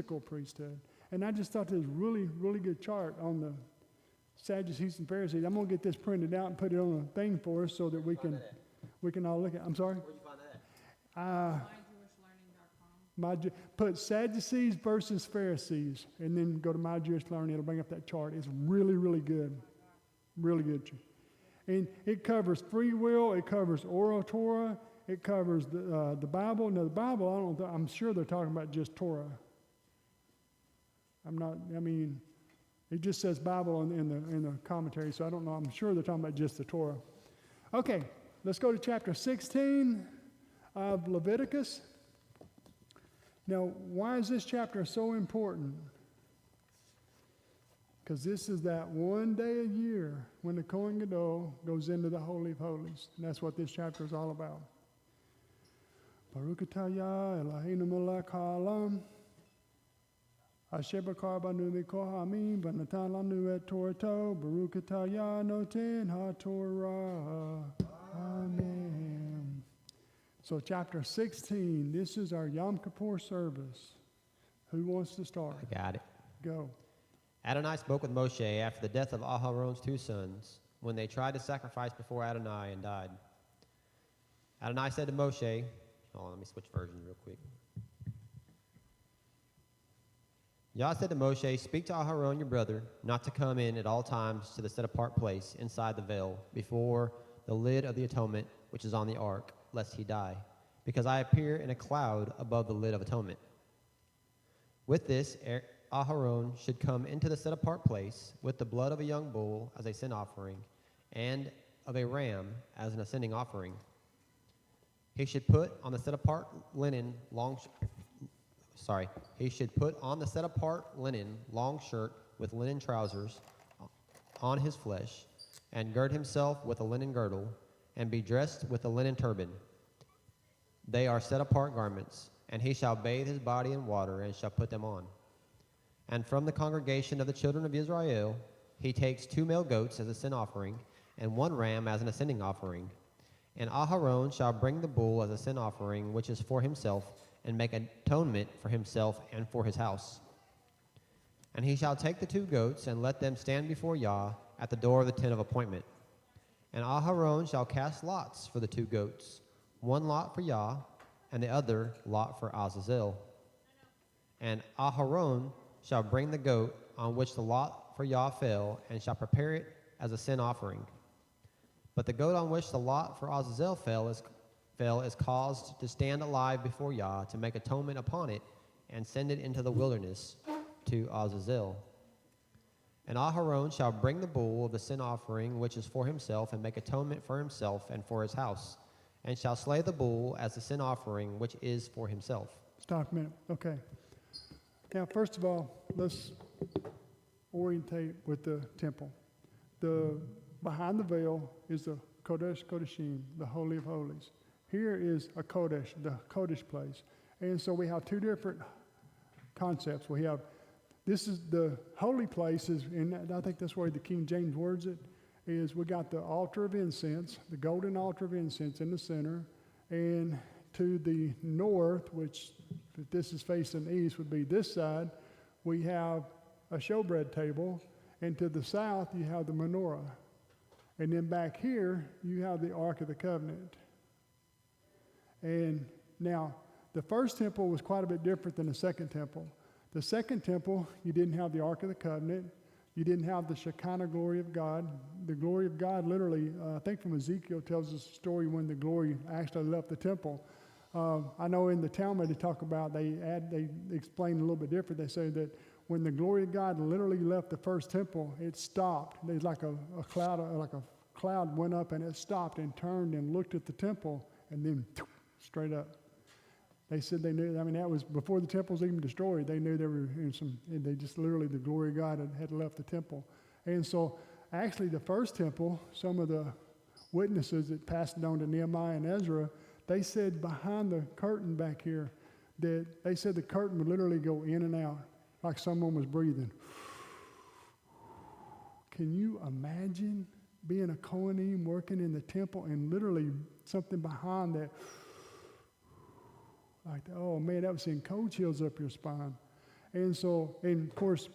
physical priesthood. And I just thought this was really, really good chart on the Sadducees and Pharisees. I'm going to get this printed out and put it on a thing for us so that we can all look at it. I'm sorry? Where'd you find that at? Put Sadducees versus Pharisees, and then go to My Jewish Learning. It'll bring up that chart. It's really, really good. Really good. And it covers free will. It covers oral Torah. It covers the Bible. Now, the Bible, I'm sure they're talking about just Torah. It just says Bible in the commentary, so I don't know. I'm sure they're talking about just the Torah. Okay, let's go to chapter 16 of Leviticus. Now, why is this chapter so important? Because this is that one day a year when the Kohen Gadol goes into the Holy of Holies. And that's what this chapter is all about. Baruch atah Eloheinu melech ha'olam, asher bakar banu mikol ha'amim, v'natan lanu et Torato, Baruch atah noten ha'torah. Amen. So chapter 16, this is our Yom Kippur service. Who wants to start? I got it. Go. Adonai spoke with Moshe after the death of Aharon's 2 sons, when they tried to sacrifice before Adonai and died. Adonai said to Moshe, hold on, let me switch versions real quick. Yah said to Moshe, speak to Aharon your brother, not to come in at all times to the set-apart place inside the veil, before the lid of the atonement, which is on the ark, lest he die, because I appear in a cloud above the lid of atonement. With this, Aharon should come into the set-apart place with the blood of a young bull as a sin offering, and of a ram as an ascending offering. He should put on the set-apart linen long shirt with linen trousers on his flesh, and gird himself with a linen girdle, and be dressed with a linen turban. They are set-apart garments, and he shall bathe his body in water, and shall put them on. And from the congregation of the children of Israel, he takes 2 male goats as a sin offering, and 1 ram as an ascending offering. And Aharon shall bring the bull as a sin offering, which is for himself, and make atonement for himself and for his house. And he shall take the 2 goats, and let them stand before Yah at the door of the tent of appointment. And Aharon shall cast lots for the 2 goats, 1 lot for Yah, and the other lot for Azazel. And Aharon shall bring the goat on which the lot for Yah fell, and shall prepare it as a sin offering. But the goat on which the lot for Azazel fell is caused to stand alive before Yah, to make atonement upon it, and send it into the wilderness to Azazel. And Aharon shall bring the bull of the sin offering, which is for himself, and make atonement for himself and for his house, and shall slay the bull as the sin offering, which is for himself. Stop a minute. Okay. Now, first of all, let's orientate with the temple. Behind the veil is the Kodesh Kodeshim, the Holy of Holies. Here is a Kodesh, the Kodesh place. And so we have 2 different concepts. We have, this is the holy places, and I think that's where the King James words it, is we got the altar of incense, the golden altar of incense in the center, and to the north, which if this is facing east would be this side, we have a showbread table, and to the south you have the menorah. And then back here you have the Ark of the Covenant. And now the first temple was quite a bit different than the second temple. The second temple, you didn't have the Ark of the Covenant. You didn't have the Shekinah glory of God. The glory of God literally, I think from Ezekiel, tells us a story when the glory actually left the temple. I know in the Talmud they talk about, they explain a little bit different. They say that when the glory of God literally left the first temple, it stopped. There's like a cloud went up and it stopped and turned and looked at the temple and then straight up. They said they knew, that was before the temple was even destroyed. They knew they were in they just literally, the glory of God had left the temple. And so actually the first temple, some of the witnesses that passed it on to Nehemiah and Ezra, they said behind the curtain back here that they said the curtain would literally go in and out like someone was breathing. Can you imagine being a Kohanim working in the temple and literally something behind that? Like, oh man, that was sending cold chills up your spine. And so, and of course,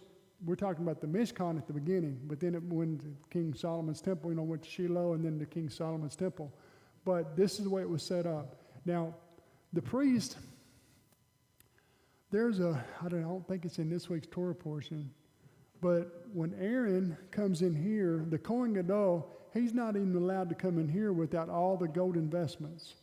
we're talking about the Mishkan at the beginning, but then it went to King Solomon's temple, went to Shiloh and then to King Solomon's temple. But this is the way it was set up. Now, the priest, I don't think it's in this week's Torah portion, but when Aaron comes in here, the Kohen Gadol, he's not even allowed to come in here without all the gold investments.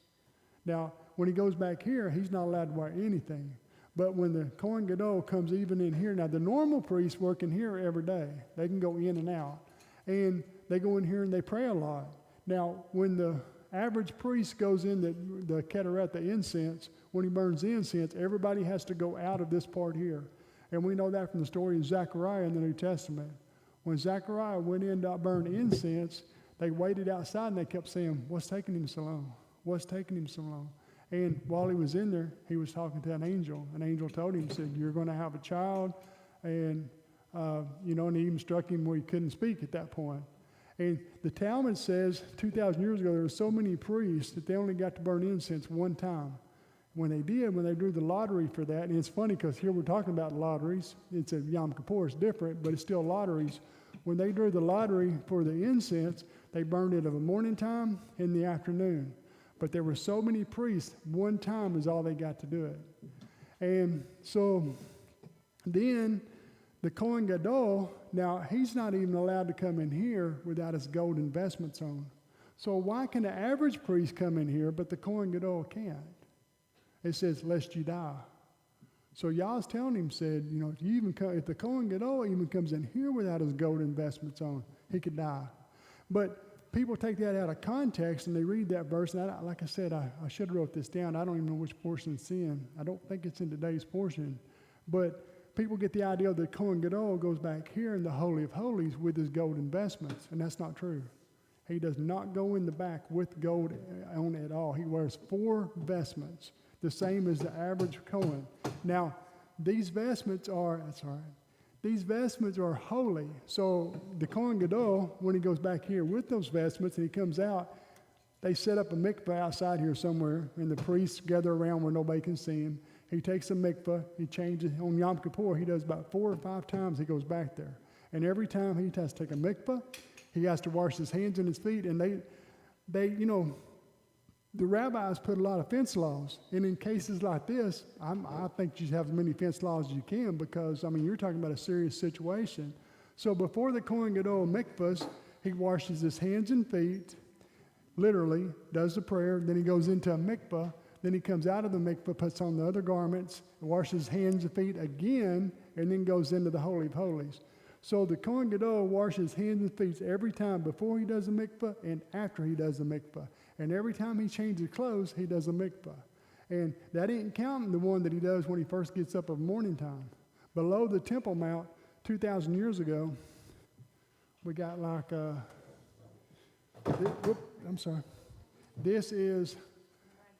Now, when he goes back here, he's not allowed to wear anything. But when the Kohen Gadol comes even in here, now the normal priests work in here every day. They can go in and out. And they go in here and they pray a lot. Now, when the average priest goes in the ketaret, the incense, when he burns the incense, everybody has to go out of this part here. And we know that from the story of Zechariah in the New Testament. When Zechariah went in to burn incense, they waited outside and they kept saying, "What's taking him so long? What's taking him so long?" And while he was in there, he was talking to an angel. An angel told him, said, "You're going to have a child." And, and he even struck him where he couldn't speak at that point. And the Talmud says 2,000 years ago, there were so many priests that they only got to burn incense one time. When they drew the lottery for that, and it's funny because here we're talking about lotteries. It's a Yom Kippur, it's different, but it's still lotteries. When they drew the lottery for the incense, they burned it of a morning time and the afternoon. But there were so many priests, one time is all they got to do it. And so then the Kohen Gadol, now he's not even allowed to come in here without his gold investments on. So why can the average priest come in here, but the Kohen Gadol can't? It says, "Lest you die." So Yah's telling him, said, if the Kohen Gadol even comes in here without his gold investments on, he could die. But people take that out of context and they read that verse. And like I said, I should have wrote this down. I don't even know which portion it's in. I don't think it's in today's portion. But people get the idea that Kohen Gadol goes back here in the Holy of Holies with his gold investments. And that's not true. He does not go in the back with gold on at all. He wears 4 vestments, the same as the average Kohen. Now, these vestments are holy. So the Kohen Gadol, when he goes back here with those vestments and he comes out, they set up a mikveh outside here somewhere, and the priests gather around where nobody can see him. He takes a mikveh, he changes. On Yom Kippur, he does about 4 or 5 times he goes back there. And every time he has to take a mikveh, he has to wash his hands and his feet, and the rabbis put a lot of fence laws, and in cases like this, I think you should have as many fence laws as you can because, you're talking about a serious situation. So before the Kohen Gadol mikvahs, he washes his hands and feet, literally, does the prayer, then he goes into a mikvah, then he comes out of the mikvah, puts on the other garments, washes hands and feet again, and then goes into the Holy of Holies. So the Kohen Gadol washes hands and feet every time before he does the mikvah and after he does the mikvah. And every time he changes clothes, he does a mikvah. And that ain't counting the one that he does when he first gets up of morning time. Below the Temple Mount, 2,000 years ago, we got like this is,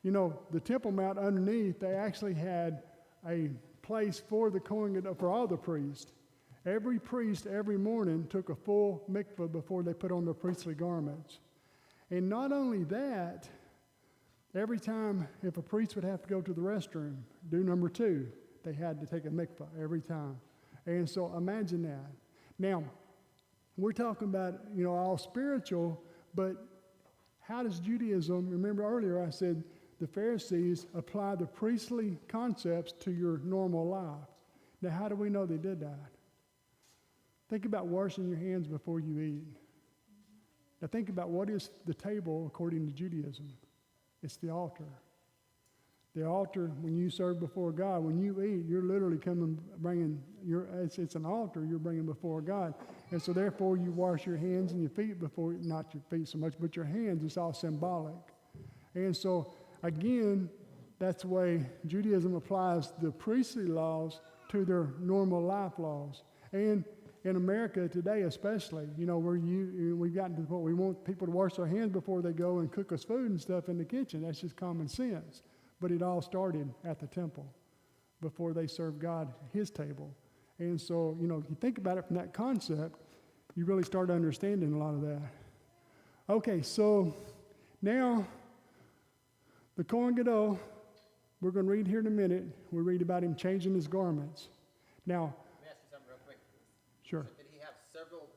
the Temple Mount underneath, they actually had a place for the Kohen Gadol, for all the priests. Every priest every morning took a full mikvah before they put on their priestly garments. And not only that, every time if a priest would have to go to the restroom, do number 2, they had to take a mikvah every time. And so imagine that. Now, we're talking about, all spiritual, but how does Judaism, remember earlier I said the Pharisees apply the priestly concepts to your normal life. Now, how do we know they did that? Think about washing your hands before you eat. Now think about what is the table according to Judaism. It's the altar. The altar, when you serve before God, when you eat, you're literally it's an altar you're bringing before God. And so therefore you wash your hands and your feet before, not your feet so much, but your hands, it's all symbolic. And so again, that's the way Judaism applies the priestly laws to their normal life laws. And in America today especially, we've gotten to the point we want people to wash their hands before they go and cook us food and stuff in the kitchen. That's just common sense. But it all started at the temple before they served God his table. And so, if you think about it from that concept, you really start understanding a lot of that. Okay, so now the Kohen Gadol, we're going to read here in a minute. We read about him changing his garments. Now, Let me ask you something real quick. sure. So did he have several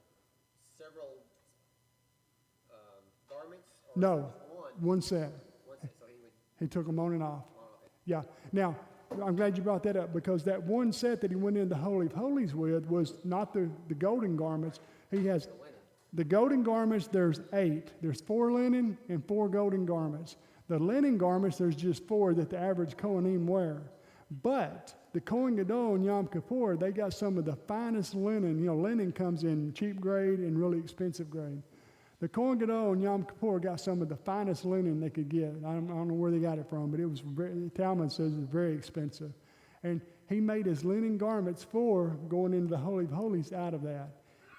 garments? Or No, just one set. One set, so he would, He took them on and off. oh, okay. Yeah. Now, I'm glad you brought that up because that one set that he went into Holy of Holies with was not the golden garments. He has the golden garments, there's 8. There's 4 linen and 4 golden garments. The linen garments, there's just 4 that the average Kohanim wear. But the Kohen Gadol and Yom Kippur, they got some of the finest linen. You know, linen comes in cheap grade and really expensive grade. The Kohen Gadol and Yom Kippur got some of the finest linen they could get. I don't know where they got it from, but it was Talmud says it was very expensive. And he made his linen garments for going into the Holy of Holies out of that.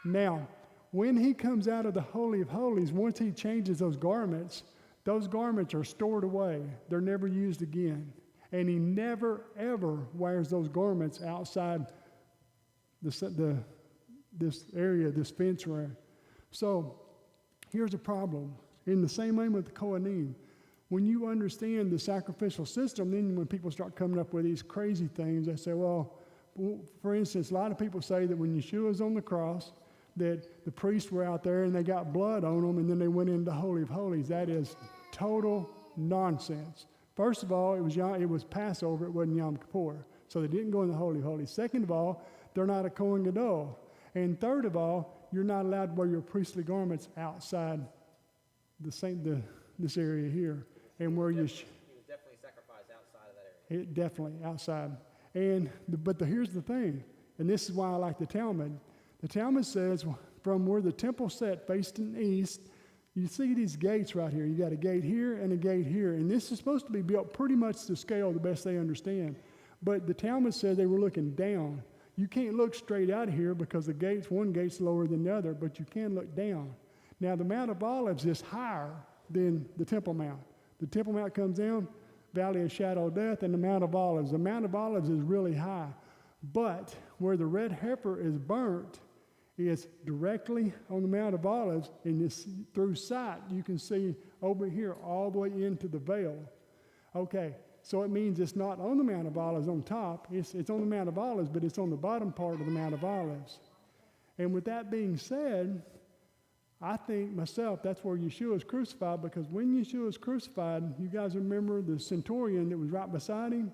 Now, when he comes out of the Holy of Holies, once he changes those garments are stored away. They're never used again. And he never, ever wears those garments outside this area, this fence area. So, here's a problem. In the same way with the Kohanim, when you understand the sacrificial system, then when people start coming up with these crazy things, they say, well, for instance, a lot of people say that when Yeshua was on the cross, that the priests were out there and they got blood on them and then they went into the Holy of Holies. That is total nonsense. First of all, it was Passover, it wasn't Yom Kippur. So they didn't go in the Holy of Holies. Second of all, they're not a Kohen Gadol. And third of all, you're not allowed to wear your priestly garments outside this area here. And where you... He was definitely sacrificed outside of that area. Definitely outside. But here's the thing, and this is why I like the Talmud. The Talmud says from where the temple sat facing east, you see these gates right here. You got a gate here and a gate here. And this is supposed to be built pretty much to scale the best they understand. But the Talmud said they were looking down. You can't look straight out of here because one gate's lower than the other, but you can look down. Now, the Mount of Olives is higher than the Temple Mount. The Temple Mount comes down, Valley of Shadow of Death, and the Mount of Olives. The Mount of Olives is really high. But where the red heifer is burnt is directly on the Mount of Olives, and through sight, you can see over here all the way into the veil. Okay. So it means it's not on the Mount of Olives on top. It's on the Mount of Olives, but it's on the bottom part of the Mount of Olives. And with that being said, I think myself that's where Yeshua is crucified, because when Yeshua is crucified, you guys remember the centurion that was right beside him?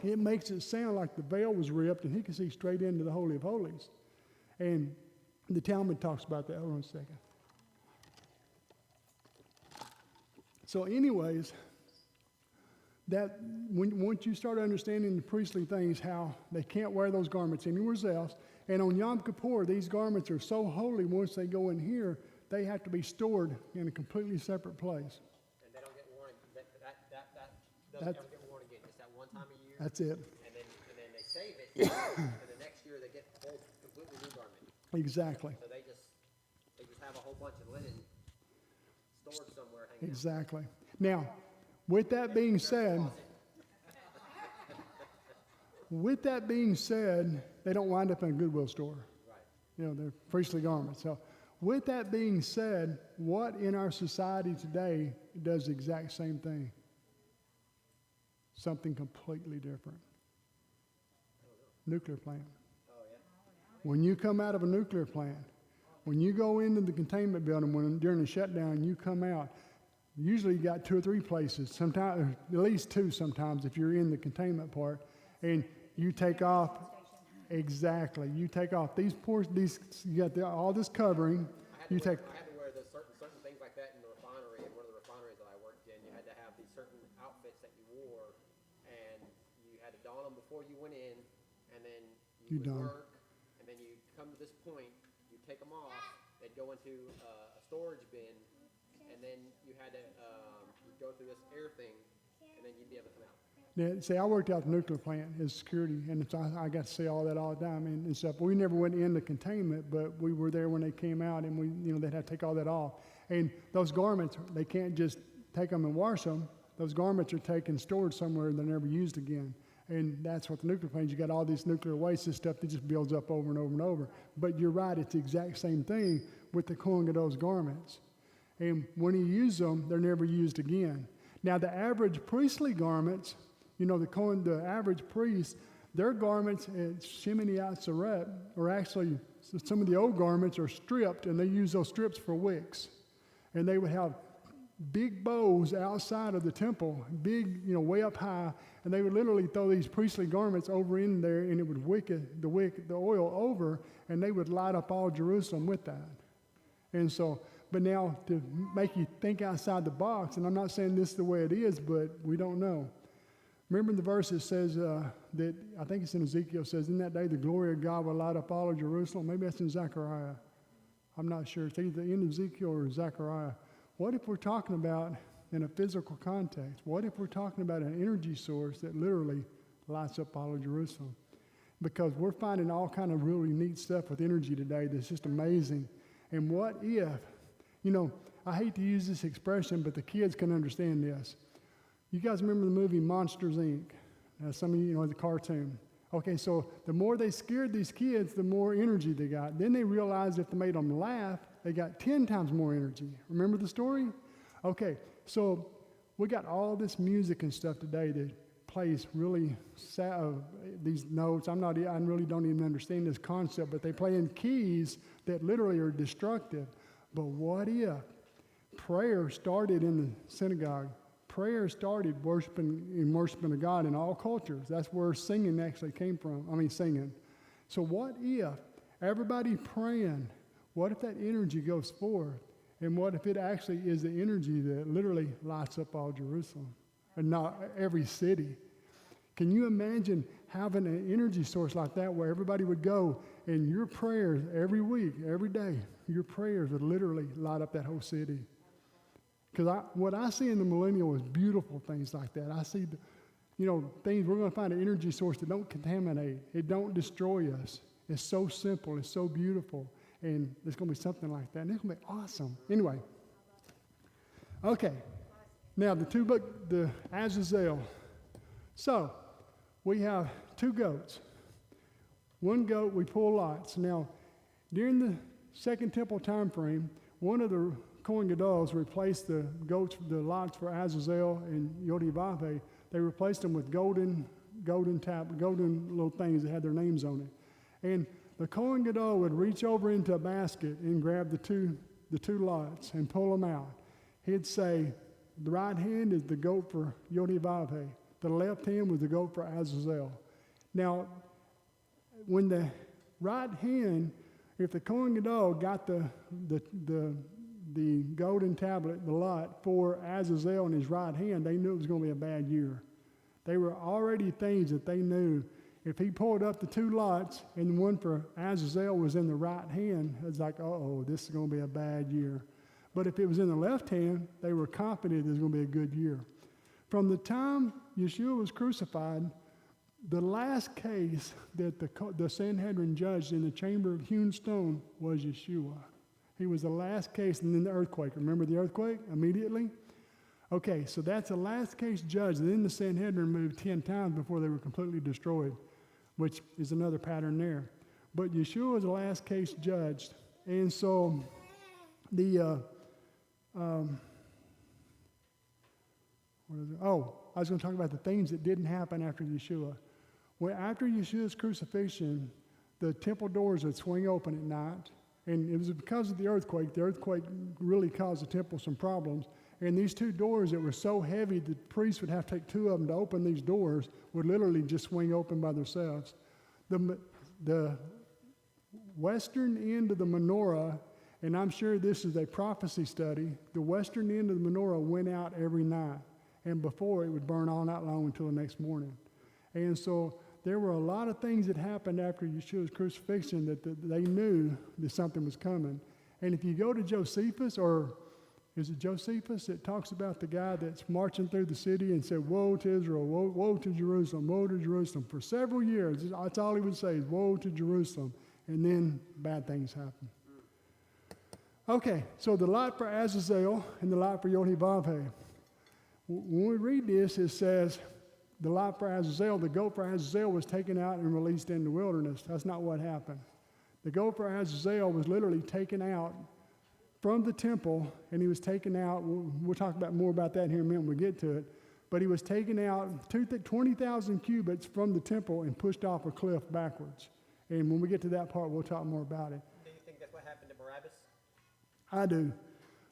It makes it sound like the veil was ripped and he could see straight into the Holy of Holies. And the Talmud talks about that. Hold on a second. So anyways, that once you start understanding the priestly things, how they can't wear those garments anywhere else, and on Yom Kippur, these garments are so holy, once they go in here, they have to be stored in a completely separate place. And they don't get worn, that doesn't ever get worn again, just that one time a year? That's it. And then they save it, and the next year they get a whole completely new garment. Exactly. So they just have a whole bunch of linen stored somewhere hanging out. Exactly. Now, with that being said, they don't wind up in a Goodwill store. Right. You know, they're priestly garments. So with that being said, what in our society today does the exact same thing? Something completely different. Nuclear plant. Oh, yeah. When you come out of a nuclear plant, when you go into the containment building during the shutdown, you come out, usually you got 2 or 3 places, sometimes at least 2 sometimes if you're in the containment part, and you take off. Exactly. You take off these you got all this covering. I had to wear those certain things like that in the refinery, in one of the refineries that I worked in. You had to have these certain outfits that you wore, and you had to don them before you went in, and then you would work, and then you come to this point, you take them off, they'd go into a storage bin, and then you had to you'd go through this air thing, and then you'd be able to come out. Yeah, see, I worked out the nuclear plant as security, and I got to see all that all the time and stuff. We never went into containment, but we were there when they came out, and they'd have to take all that off. And those garments, they can't just take them and wash them. Those garments are taken, stored somewhere, and they're never used again. And that's what the nuclear plant, you got all this nuclear waste and stuff that just builds up over and over and over. But you're right, it's the exact same thing with the Kohen Gadol's garments. And when he used them, they're never used again. Now, the average priestly garments, the average priest, Their garments at Shemini Atzeret are actually, some of the old garments are stripped, and they use those strips for wicks. And they would have big bows outside of the temple, big, way up high, and they would literally throw these priestly garments over in there, and it would wick the oil over, and they would light up all Jerusalem with that. And so, but now to make you think outside the box, and I'm not saying this is the way it is, but we don't know. Remember the verse that says that, I think it's in Ezekiel, says, in that day the glory of God will light up all of Jerusalem. Maybe that's in Zechariah. I'm not sure. It's either in Ezekiel or Zechariah. What if we're talking about in a physical context? What if we're talking about an energy source that literally lights up all of Jerusalem? Because we're finding all kind of really neat stuff with energy today that's just amazing. And what if, I hate to use this expression, but the kids can understand this. You guys remember the movie Monsters, Inc.? Some of you know the cartoon. Okay, so the more they scared these kids, the more energy they got. Then they realized if they made them laugh, they got 10 times more energy. Remember the story? Okay, so we got all this music and stuff today that plays really these notes. I really don't even understand this concept, but they play in keys that literally are destructive. But what if prayer started in the synagogue? Prayer started worshiping of God in all cultures. That's where singing actually came from. Singing. So what if everybody praying, what if that energy goes forth? And what if it actually is the energy that literally lights up all Jerusalem and not every city? Can you imagine having an energy source like that where everybody would go and your prayers every week, every day, your prayers would literally light up that whole city? Because what I see in the millennial is beautiful things like that. I see, things, we're going to find an energy source that don't contaminate. It don't destroy us. It's so simple. It's so beautiful. And there's going to be something like that. And it's going to be awesome. Anyway. Okay. Now, the Azazel. So, we have 2 goats. One goat, we pull lots. Now, during the Second Temple time frame, one of the Kohen Gadol's replaced the lots for Azazel and Yodivave. They replaced them with golden little things that had their names on it. And the Kohen Gadol would reach over into a basket and grab the two lots and pull them out. He'd say, the right hand is the goat for Yodivave. The left hand was the goat for Azazel. Now, when the right hand, if the Kohen Gadol got the golden tablet, the lot for Azazel in his right hand, they knew it was going to be a bad year. They were already things that they knew. If he pulled up the 2 lots and the one for Azazel was in the right hand, it was like, this is going to be a bad year. But if it was in the left hand, they were confident it was going to be a good year. From the time Yeshua was crucified, the last case that the Sanhedrin judged in the chamber of hewn stone was Yeshua. He was the last case, and then the earthquake. Remember the earthquake immediately? Okay, so that's the last case judged. And then the Sanhedrin moved 10 times before they were completely destroyed, which is another pattern there. But Yeshua was the last case judged. And so I was going to talk about the things that didn't happen after Yeshua. Well, after Yeshua's crucifixion, the temple doors would swing open at night. And it was because of the earthquake. The earthquake really caused the temple some problems. And these 2 doors that were so heavy, the priests would have to take 2 of them to open these doors, would literally just swing open by themselves. The western end of the menorah, and I'm sure this is a prophecy study, the western end of the menorah went out every night. And before, it would burn all night long until the next morning. And so there were a lot of things that happened after Yeshua's crucifixion that they knew that something was coming. And if you go to Josephus, or is it Josephus that talks about the guy that's marching through the city and said, woe to Israel, woe to Jerusalem, woe to Jerusalem. For several years, that's all he would say is, woe to Jerusalem. And then bad things happen. Okay, so the lot for Azazel and the lot for Yodivave. When we read this, it says, the lot for Azazel, the goat for Azazel was taken out and released in the wilderness. That's not what happened. The goat for Azazel was literally taken out from the temple, and he was taken out. We'll talk more about that here in a minute when we get to it. but he was taken out 20,000 cubits from the temple and pushed off a cliff backwards. And when we get to that part, we'll talk more about it. Do you think that's what happened to Barabbas? I do.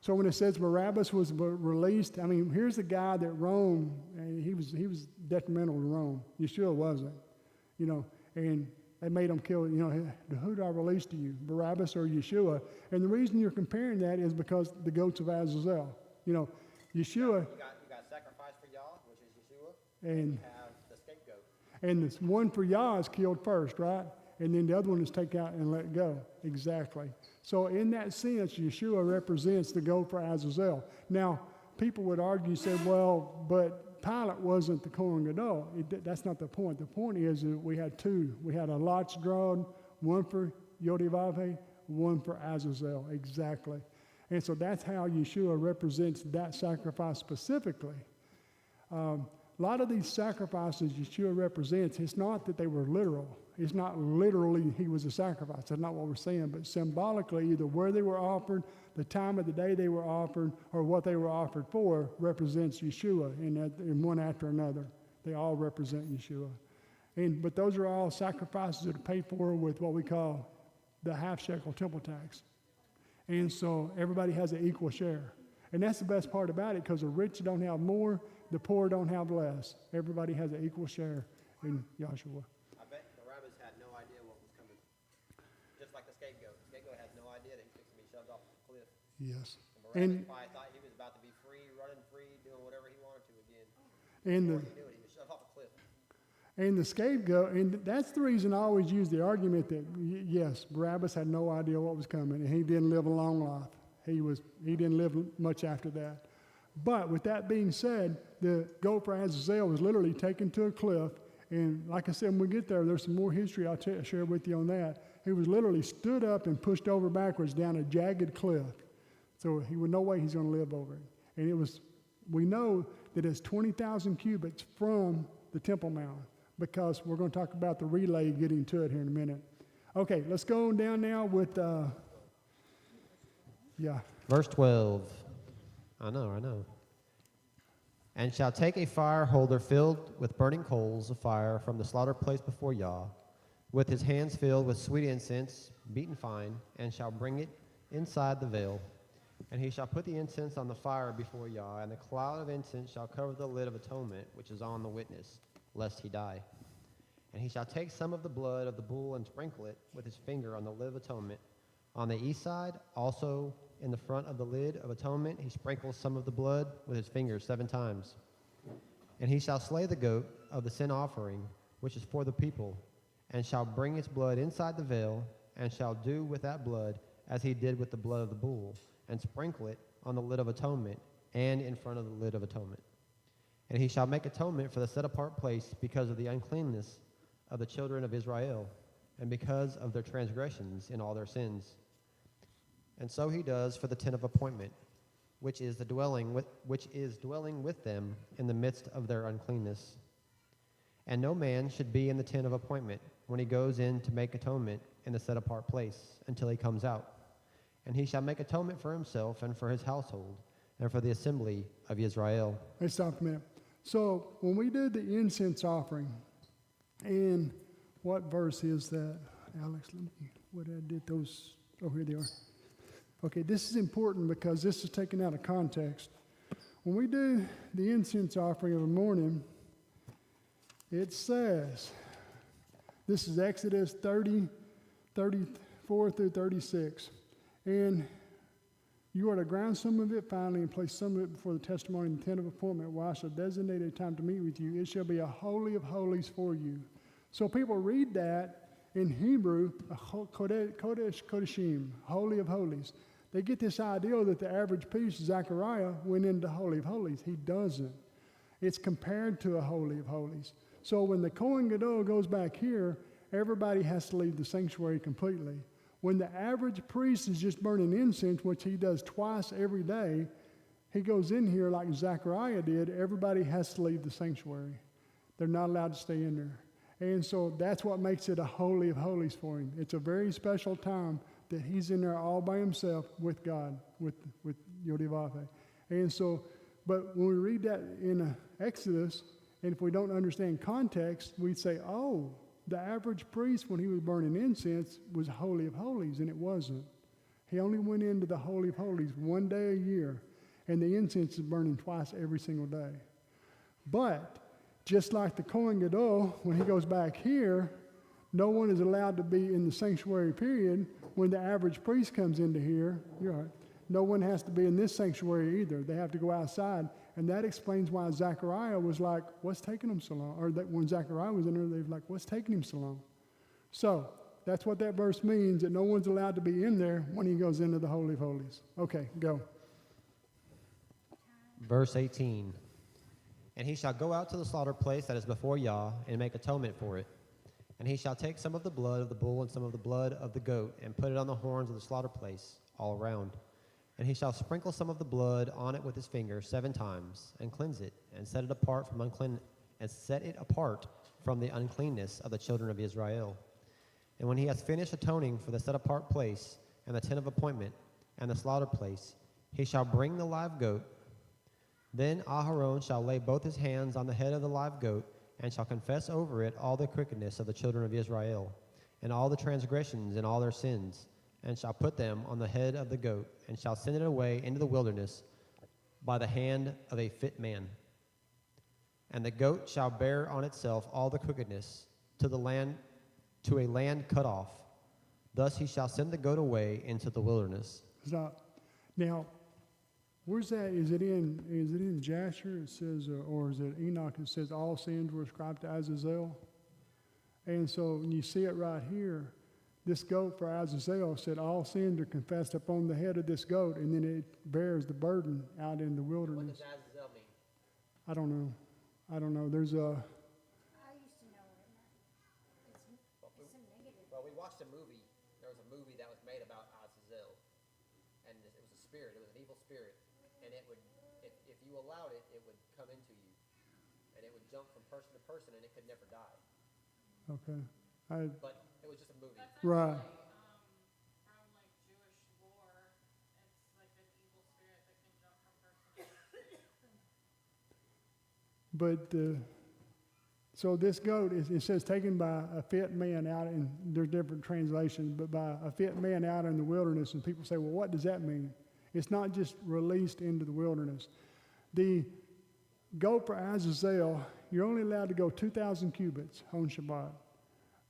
So when it says Barabbas was released, I mean, here's a guy that Rome, and he was detrimental to Rome. Yeshua wasn't, and they made him kill, who do I release to you, Barabbas or Yeshua? And the reason you're comparing that is because the goats of Azazel. Yeshua. You got sacrifice for Yah, which is Yeshua, and you have the scapegoat. And this one for Yah is killed first, right? And then the other one is taken out and let go. Exactly. So in that sense, Yeshua represents the goat for Azazel. Now, people would argue, say, well, but Pilate wasn't the Kohen Gadol. That's not the point. The point is that we had two. We had a lots drawn, one for Yodivave, one for Azazel. Exactly. And so that's how Yeshua represents that sacrifice specifically. A lot of these sacrifices Yeshua represents, it's not that they were literal. It's not literally he was a sacrifice. That's not what we're saying. But symbolically, either where they were offered, the time of the day they were offered, or what they were offered for represents Yeshua in one after another. They all represent Yeshua. But those are all sacrifices that are paid for with what we call the half-shekel temple tax. And so everybody has an equal share. And that's the best part about it, because the rich don't have more, the poor don't have less. Everybody has an equal share in Yahshua. I bet Barabbas had no idea what was coming. Just like the scapegoat. The scapegoat had no idea that he was going to be shoved off the cliff. Yes. And Barabbas probably thought he was about to be free, running free, doing whatever he wanted to again. And Before he knew it, he was shoved off a cliff. And the scapegoat, and that's the reason I always use the argument that, yes, Barabbas had no idea what was coming, and he didn't live a long life. He didn't live much after that. But with that being said, the goat for Azazel was literally taken to a cliff, and like I said, when we get there, there's some more history I'll share with you on that. He was literally stood up and pushed over backwards down a jagged cliff. So he would no way he's going to live over it. And we know that it's 20,000 cubits from the Temple Mount, because we're going to talk about the relay getting to it here in a minute. Okay, let's go on down now with, Verse 12. I know. And shall take a fire holder filled with burning coals of fire from the slaughter place before Yah, with his hands filled with sweet incense, beaten fine, and shall bring it inside the veil. And he shall put the incense on the fire before Yah, and the cloud of incense shall cover the lid of atonement, which is on the witness, lest he die. And he shall take some of the blood of the bull and sprinkle it with his finger on the lid of atonement. On the east side, also in the front of the lid of atonement, he sprinkles some of the blood with his finger 7 times. And he shall slay the goat of the sin offering, which is for the people, and shall bring its blood inside the veil, and shall do with that blood as he did with the blood of the bull, and sprinkle it on the lid of atonement and in front of the lid of atonement. And he shall make atonement for the set-apart place because of the uncleanness of the children of Israel, and because of their transgressions in all their sins. And so he does for the tent of appointment, which is dwelling with them in the midst of their uncleanness. And no man should be in the tent of appointment when he goes in to make atonement in the set-apart place until he comes out. And he shall make atonement for himself and for his household and for the assembly of Israel. Let's stop a minute. So when we did the incense offering, and what verse is that? Alex, what I did those, here they are. Okay, this is important because this is taken out of context. When we do the incense offering of the morning, it says, this is Exodus 30, 34 through 36. And you are to grind some of it finely and place some of it before the testimony in the tent of appointment, where I shall designate a time to meet with you. It shall be a holy of holies for you. So people read that in Hebrew, Kodesh Kodeshim, holy of holies. They get this idea that the average priest, Zechariah, went into holy of holies. He doesn't. It's compared to a holy of holies. So when the Kohen Gadol goes back here, everybody has to leave the sanctuary completely. When the average priest is just burning incense, which he does twice every day, he goes in here like Zechariah did. Everybody has to leave the sanctuary. They're not allowed to stay in there. And so that's what makes it a holy of holies for him. It's a very special time that he's in there all by himself with God, with Yodivave. And so but when we read that in Exodus, and if we don't understand context, we'd say, oh, the average priest, when he was burning incense, was Holy of Holies, and it wasn't. He only went into the Holy of Holies one day a year, and the incense is burning twice every single day. But just like the Kohen Gadol, when he goes back here, no one is allowed to be in the sanctuary period. When the average priest comes into here, you're right, no one has to be in this sanctuary either. They have to go outside. And that explains why Zechariah was like, what's taking him so long? Or that when Zechariah was in there, they were like, what's taking him so long? So that's what that verse means, that no one's allowed to be in there when he goes into the Holy of Holies. Okay, go. Verse 18. And he shall go out to the slaughter place that is before Yah, and make atonement for it. And he shall take some of the blood of the bull and some of the blood of the goat, and put it on the horns of the slaughter place all around. And he shall sprinkle some of the blood on it with his finger 7 times, and cleanse it, and set it apart from the uncleanness of the children of Israel. And when he has finished atoning for the set apart place, and the tent of appointment, and the slaughter place, he shall bring the live goat. Then Aharon shall lay both his hands on the head of the live goat, and shall confess over it all the crookedness of the children of Israel, and all the transgressions and all their sins, and shall put them on the head of the goat, and shall send it away into the wilderness by the hand of a fit man. And the goat shall bear on itself all the crookedness to a land cut off. Thus he shall send the goat away into the wilderness. Stop. Now, where's that? Is it in Jasher? It says, or is it Enoch? It says all sins were ascribed to Azazel. And so when you see it right here, this goat for Azazel said all sins are confessed upon the head of this goat, and then it bears the burden out in the wilderness. What does Azazel mean? I don't know. There's a. I used to know what it meant. It's a negative. Well, we watched a movie. There was a movie that was made about Azazel, and it was a spirit. It was an evil spirit, and it would, if you allowed it, it would come into you, and it would jump from person to person, and it could never die. Okay. But it was just a movie. Right. From like Jewish lore, it's like an evil spirit that can jump from person to person. But so this goat, it says taken by a fit man out, and there's different translations, but by a fit man out in the wilderness. And people say, well, what does that mean? It's not just released into the wilderness. The goat for Azazel, you're only allowed to go 2,000 cubits on Shabbat,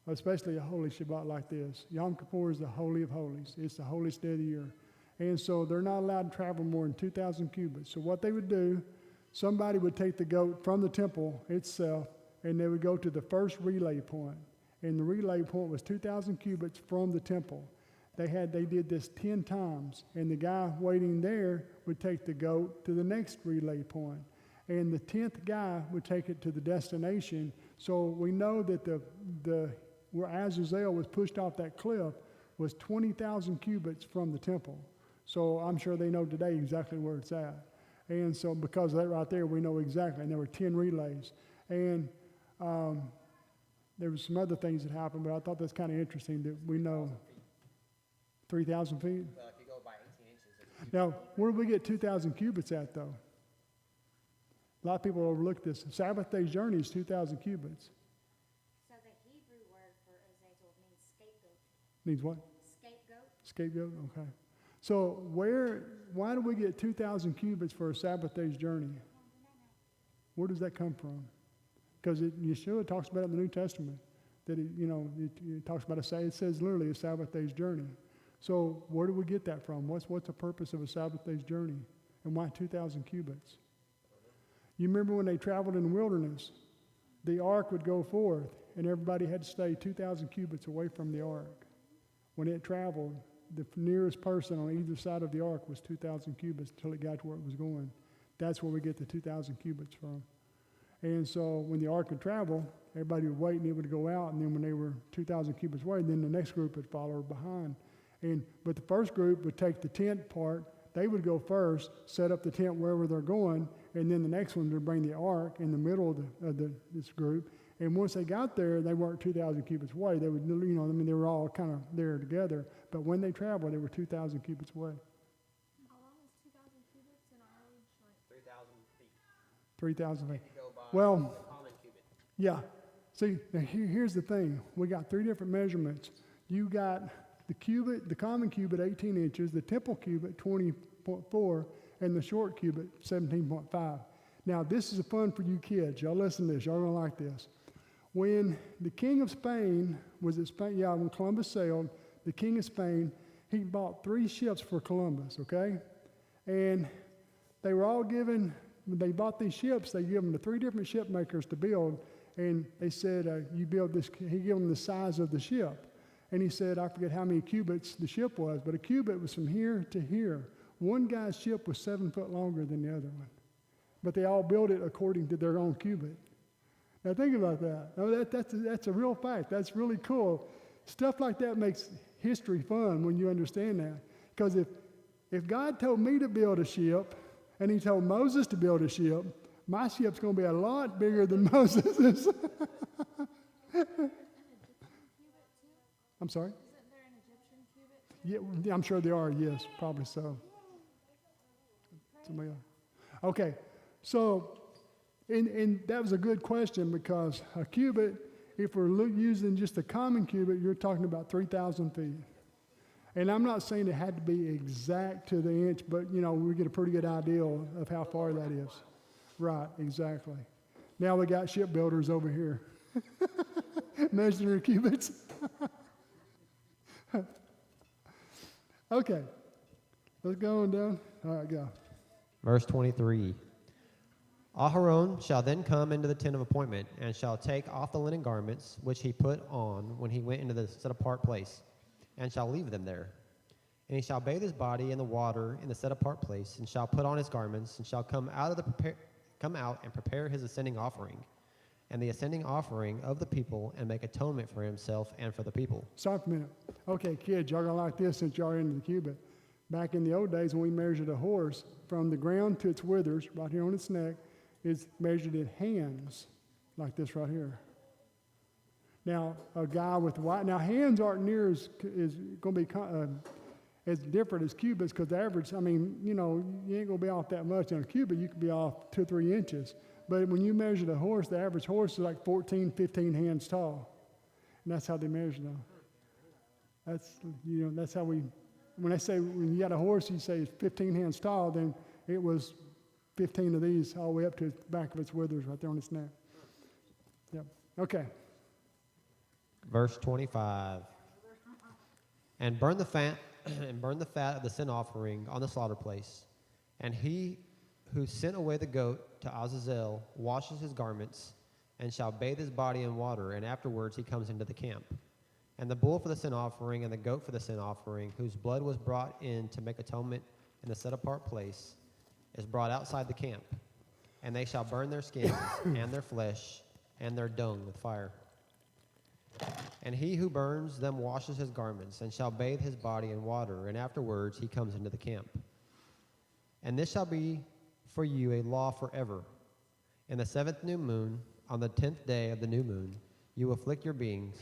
especially a holy Shabbat like this. Yom Kippur is the Holy of Holies. It's the holiest day of the year. And so they're not allowed to travel more than 2,000 cubits. So what they would do, somebody would take the goat from the temple itself, and they would go to the first relay point. And the relay point was 2,000 cubits from the temple. They did this 10 times, and the guy waiting there would take the goat to the next relay point. And the 10th guy would take it to the destination. So we know that where Azazel was pushed off that cliff was 20,000 cubits from the temple. So I'm sure they know today exactly where it's at. And so because of that right there, we know exactly. And there were 10 relays. And there was some other things that happened, but I thought that's kind of interesting that we know 3,000 feet. Well, if you go by 18 inches. Now, where do we get 2,000 cubits at, though? A lot of people overlook this. Sabbath day's journey is 2,000 cubits. So the Hebrew word for Azazel means scapegoat. Means what? Scapegoat? Scapegoat? Okay. So why do we get 2,000 cubits for a Sabbath day's journey? Where does that come from? Because Yeshua talks about it in the New Testament, that it talks about it says literally a Sabbath day's journey. So where do we get that from? What's the purpose of a Sabbath day's journey? And why 2,000 cubits? You remember when they traveled in the wilderness, the ark would go forth, and everybody had to stay 2,000 cubits away from the ark. When it traveled, the nearest person on either side of the ark was 2,000 cubits until it got to where it was going. That's where we get the 2,000 cubits from. And so when the ark would travel, everybody would wait and it would go out, and then when they were 2,000 cubits away, then the next group would follow behind. But the first group would take the tent part. They would go first, set up the tent wherever they're going, and then the next one would bring the ark in the middle of this group. And once they got there, they weren't 2,000 cubits away. They would, they were all kind of there together. But when they traveled, they were 2,000 cubits away. How long is 2,000 cubits in our age? Like 3,000 3,000 feet. Well, yeah. See, now here's the thing. We got three different measurements. You got the cubit, the common cubit, 18 inches, the temple cubit, 20.4, and the short cubit, 17.5. Now, this is fun for you kids. Y'all listen to this. Y'all gonna like this. When the king of Spain was at Spain, when Columbus sailed, the king of Spain, he bought 3 ships for Columbus, okay? And they were all given, when they bought these ships, they gave them to 3 different ship makers to build. And they said, you build this, he gave them the size of the ship. And he said, I forget how many cubits the ship was, but a cubit was from here to here. One guy's ship was 7 foot longer than the other one. But they all built it according to their own cubit. Now think about that. No, that's a real fact. That's really cool. Stuff like that makes history fun when you understand that. Because if God told me to build a ship, and he told Moses to build a ship, my ship's going to be a lot bigger than Moses's. I'm sorry? Isn't there an Egyptian cubit? Yeah, I'm sure there are, yes, probably so. Somebody else. Okay, so, and that was a good question because a cubit, if we're using just a common cubit, you're talking about 3,000 feet. And I'm not saying it had to be exact to the inch, but, we get a pretty good idea of how far that is. Right, exactly. Now we got shipbuilders over here measuring cubits. Okay, let's go on down. All right, go. Verse 23. Aharon shall then come into the tent of appointment, and shall take off the linen garments which he put on when he went into the set-apart place, and shall leave them there. And he shall bathe his body in the water in the set-apart place, and shall put on his garments, and shall come out and prepare his ascending offering, and the ascending offering of the people, and make atonement for himself and for the people. Stop a minute. Okay, kids, y'all gonna like this since y'all are into the cubit. Back in the old days when we measured a horse, from the ground to its withers, right here on its neck, is measured in hands, like this right here. Now, a guy with white, now hands aren't near as going to be as different as cubits because the average, you ain't going to be off that much. On a cubit, you could be off 2 or 3 inches. But when you measure the horse, the average horse is like 14, 15 hands tall. And that's how they measure them. That's how when they say, when you got a horse, you say it's 15 hands tall, then it was 15 of these all the way up to the back of its withers right there on its neck. Yep. Okay. Verse 25. And burn the fat of the sin offering on the slaughter place. And he who sent away the goat to Azazel washes his garments, and shall bathe his body in water, and afterwards he comes into the camp. And the bull for the sin offering and the goat for the sin offering, whose blood was brought in to make atonement in the set-apart place, is brought outside the camp. And they shall burn their skins and their flesh and their dung with fire. And he who burns them washes his garments, and shall bathe his body in water, and afterwards he comes into the camp. And this shall be for you a law forever. In the 7th new moon, on the 10th day of the new moon, you afflict your beings,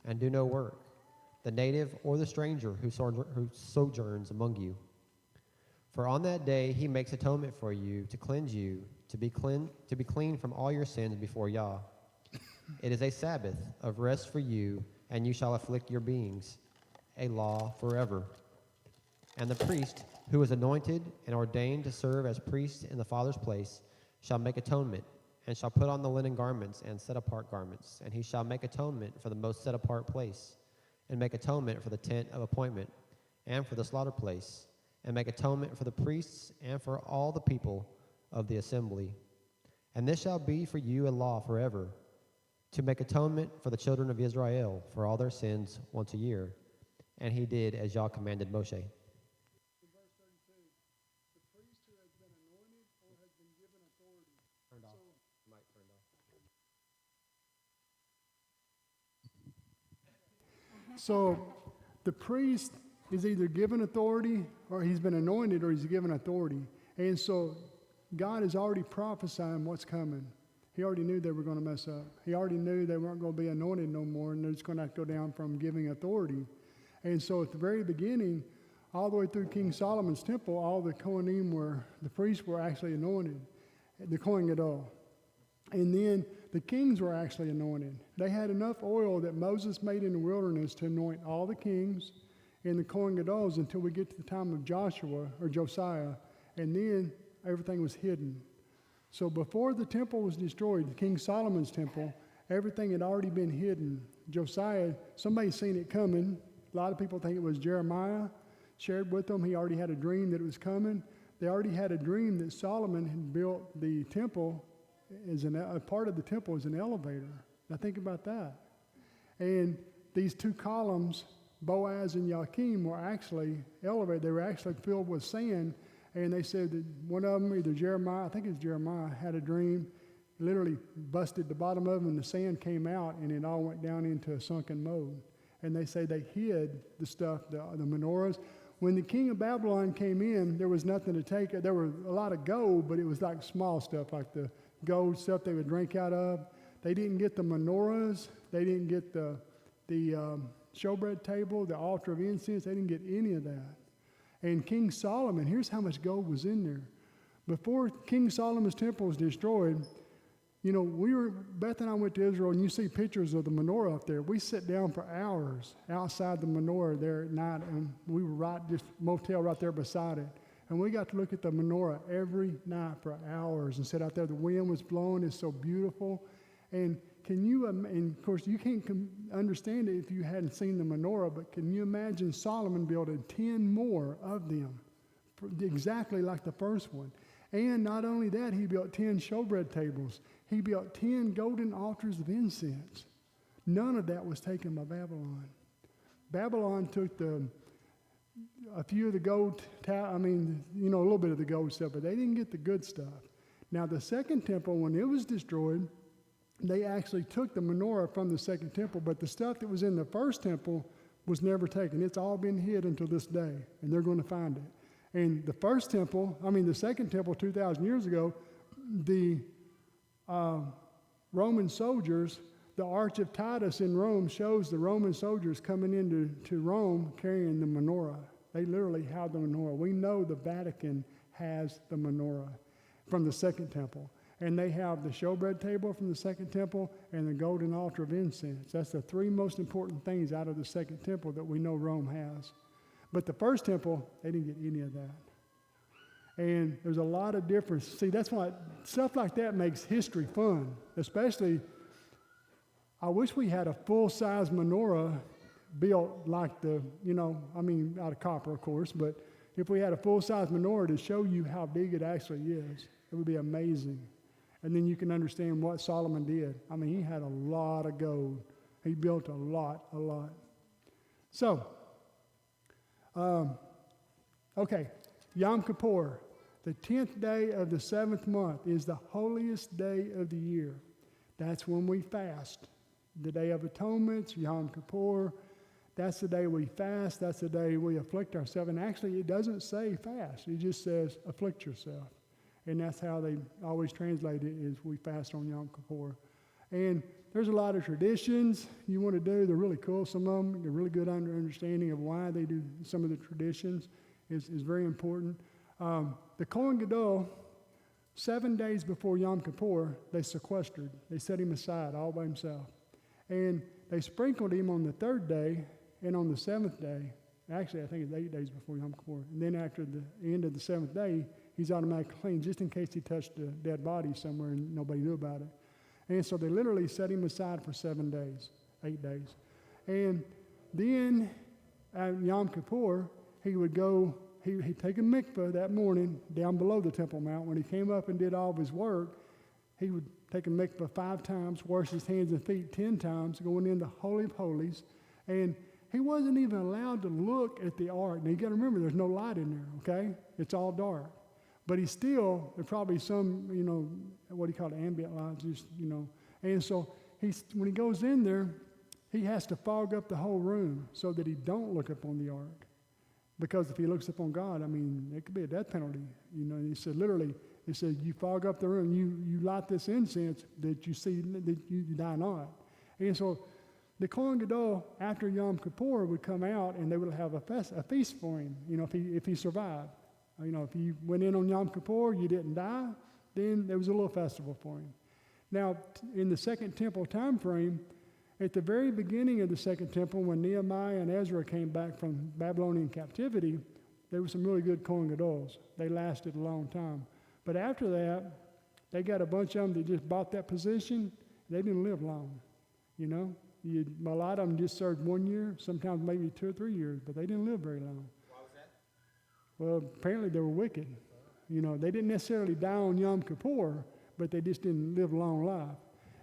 and do no work, the native or the stranger who sojourns among you. For on that day he makes atonement for you, to cleanse you, to be clean from all your sins before Yah. It is a Sabbath of rest for you, and you shall afflict your beings, a law forever. And the priest, who is anointed and ordained to serve as priest in the Father's place, shall make atonement, and shall put on the linen garments and set-apart garments, and he shall make atonement for the most set-apart place, and make atonement for the tent of appointment, and for the slaughter place, and make atonement for the priests and for all the people of the assembly. And this shall be for you a law forever, to make atonement for the children of Israel for all their sins once a year. And he did as Yah commanded Moshe. In verse 32, the priest who has been anointed or has been given authority. Turned off. Mic turned off. So the priest is either given authority or he's been anointed or he's given authority. And so God is already prophesying what's coming. He already knew they were going to mess up. He already knew they weren't going to be anointed no more, and they're just going to have to go down from giving authority. And so at the very beginning, all the way through King Solomon's temple, all the Kohanim the priests were actually anointed. the Kohen Gadol. And then the kings were actually anointed. They had enough oil that Moses made in the wilderness to anoint all the kings and the Kohen Gadols until we get to the time of Joshua or Josiah, and then everything was hidden. So before the temple was destroyed, King Solomon's temple, everything had already been hidden. Josiah, somebody seen it coming. A lot of people think it was Jeremiah, shared with them. He already had a dream that it was coming. They already had a dream that Solomon had built the temple, as a part of the temple as an elevator. Now think about that. And these two columns, Boaz and Joachim, were actually elevated. They were actually filled with sand. And they said that one of them, either Jeremiah, I think it was Jeremiah, had a dream, literally busted the bottom of them, and the sand came out, and it all went down into a sunken mode. And they say they hid the stuff, the menorahs. When the king of Babylon came in, there was nothing to take. There were a lot of gold, but it was like small stuff, like the gold stuff they would drink out of. They didn't get the menorahs. They didn't get the showbread table, the altar of incense. They didn't get any of that. And King Solomon, here's how much gold was in there. Before King Solomon's temple was destroyed, you know, Beth and I went to Israel, and you see pictures of the menorah up there. We sat down for hours outside the menorah there at night, and we were just motel right there beside it. And we got to look at the menorah every night for hours and sit out there. The wind was blowing. It's so beautiful. And and of course, you can't understand it if you hadn't seen the menorah, but can you imagine Solomon building 10 more of them, exactly like the first one? And not only that, he built 10 showbread tables. He built 10 golden altars of incense. None of that was taken by Babylon. Babylon took a few of the gold, a little bit of the gold stuff, but they didn't get the good stuff. Now, the second temple, when it was destroyed, they actually took the menorah from the second temple, but the stuff that was in the first temple was never taken. It's all been hid until this day, and they're going to find it. And the second temple 2,000 years ago, the Roman soldiers, the Arch of Titus in Rome shows the Roman soldiers coming into Rome carrying the menorah. They literally have the menorah. We know the Vatican has the menorah from the second temple. And they have the showbread table from the second temple and the golden altar of incense. That's the three most important things out of the second temple that we know Rome has. But the first temple, they didn't get any of that. And there's a lot of difference. See, that's why stuff like that makes history fun. Especially, I wish we had a full-size menorah built like out of copper, of course, but if we had a full-size menorah to show you how big it actually is, it would be amazing. And then you can understand what Solomon did. I mean, he had a lot of gold. He built a lot. So, Yom Kippur, the 10th day of the 7th month, is the holiest day of the year. That's when we fast. The Day of Atonement, Yom Kippur, that's the day we fast. That's the day we afflict ourselves. And actually, it doesn't say fast. It just says afflict yourself. And that's how they always translate it, is we fast on Yom Kippur. And there's a lot of traditions you want to do. They're really cool, some of them. They're really good understanding of why they do some of the traditions is very important. The Kohen Gadol, 7 days before Yom Kippur, they sequestered. They set him aside all by himself. And they sprinkled him on the 3rd day and on the 7th day. Actually, I think it's 8 days before Yom Kippur. And then after the end of the 7th day, he's automatically clean, just in case he touched a dead body somewhere and nobody knew about it. And so they literally set him aside for 7 days, 8 days. And then at Yom Kippur, he would go, he'd take a mikveh that morning down below the Temple Mount. When he came up and did all of his work, he would take a mikveh 5 times, wash his hands and feet 10 times, going in the Holy of Holies. And he wasn't even allowed to look at the ark. Now, you got to remember, there's no light in there, okay? It's all dark. But there's probably some, what do you call it, ambient lights, And so when he goes in there, he has to fog up the whole room so that he don't look up on the ark. Because if he looks up on God, it could be a death penalty. He said, literally, you fog up the room, you light this incense that you see that you die not. And so the Kohen Gadol, after Yom Kippur, would come out and they would have a feast for him, if he survived. If you went in on Yom Kippur, you didn't die, then there was a little festival for him. Now, in the Second Temple time frame, at the very beginning of the Second Temple, when Nehemiah and Ezra came back from Babylonian captivity, there were some really good Kohen Gadols. They lasted a long time. But after that, they got a bunch of them that just bought that position. They didn't live long, you know. A lot of them just served 1 year, sometimes maybe 2 or 3 years, but they didn't live very long. Why was that? Well, apparently they were wicked. You know, they didn't necessarily die on Yom Kippur, but they just didn't live a long life.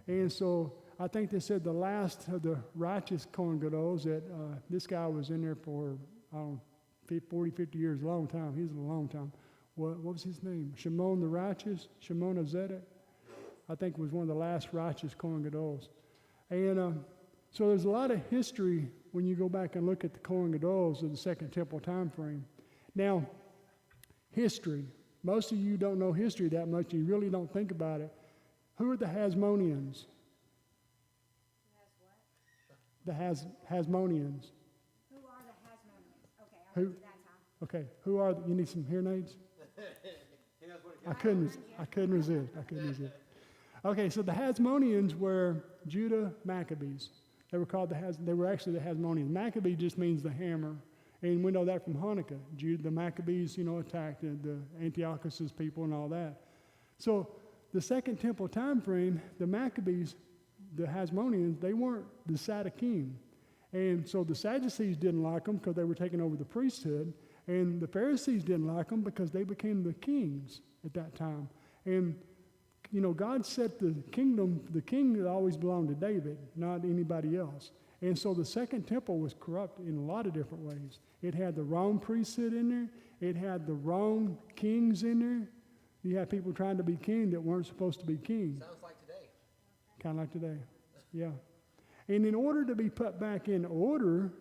And so I think they said the last of the righteous Kohen Gadols, that this guy was in there for, I don't know, 40, 50 years, a long time. He was a long time. What was his name? Shimon the Righteous? Shimon of Zedek? I think was one of the last righteous Kohen Gadols. And so there's a lot of history when you go back and look at the Kohen Gadols of the Second Temple time frame. Now, history. Most of you don't know history that much. You really don't think about it. Who are the Hasmoneans? The Hasmoneans. Who are the Hasmoneans? Okay, I Who- went to that time. Okay, who are you need some hearing aids? I couldn't resist. Okay, so the Hasmoneans were Judah Maccabees. They were called they were actually the Hasmoneans. Maccabee just means the hammer. And we know that from Hanukkah. The Maccabees, attacked the Antiochus's people and all that. So the Second Temple time frame, the Maccabees, the Hasmoneans, they weren't the Sadducees. And so the Sadducees didn't like them because they were taking over the priesthood. And the Pharisees didn't like them because they became the kings at that time. And, God set the kingdom, the king always belonged to David, not anybody else. And so the Second Temple was corrupt in a lot of different ways. It had the wrong priesthood in there. It had the wrong kings in there. You had people trying to be king that weren't supposed to be king. Sounds like today. Kind of like today, yeah. And in order to be put back in order,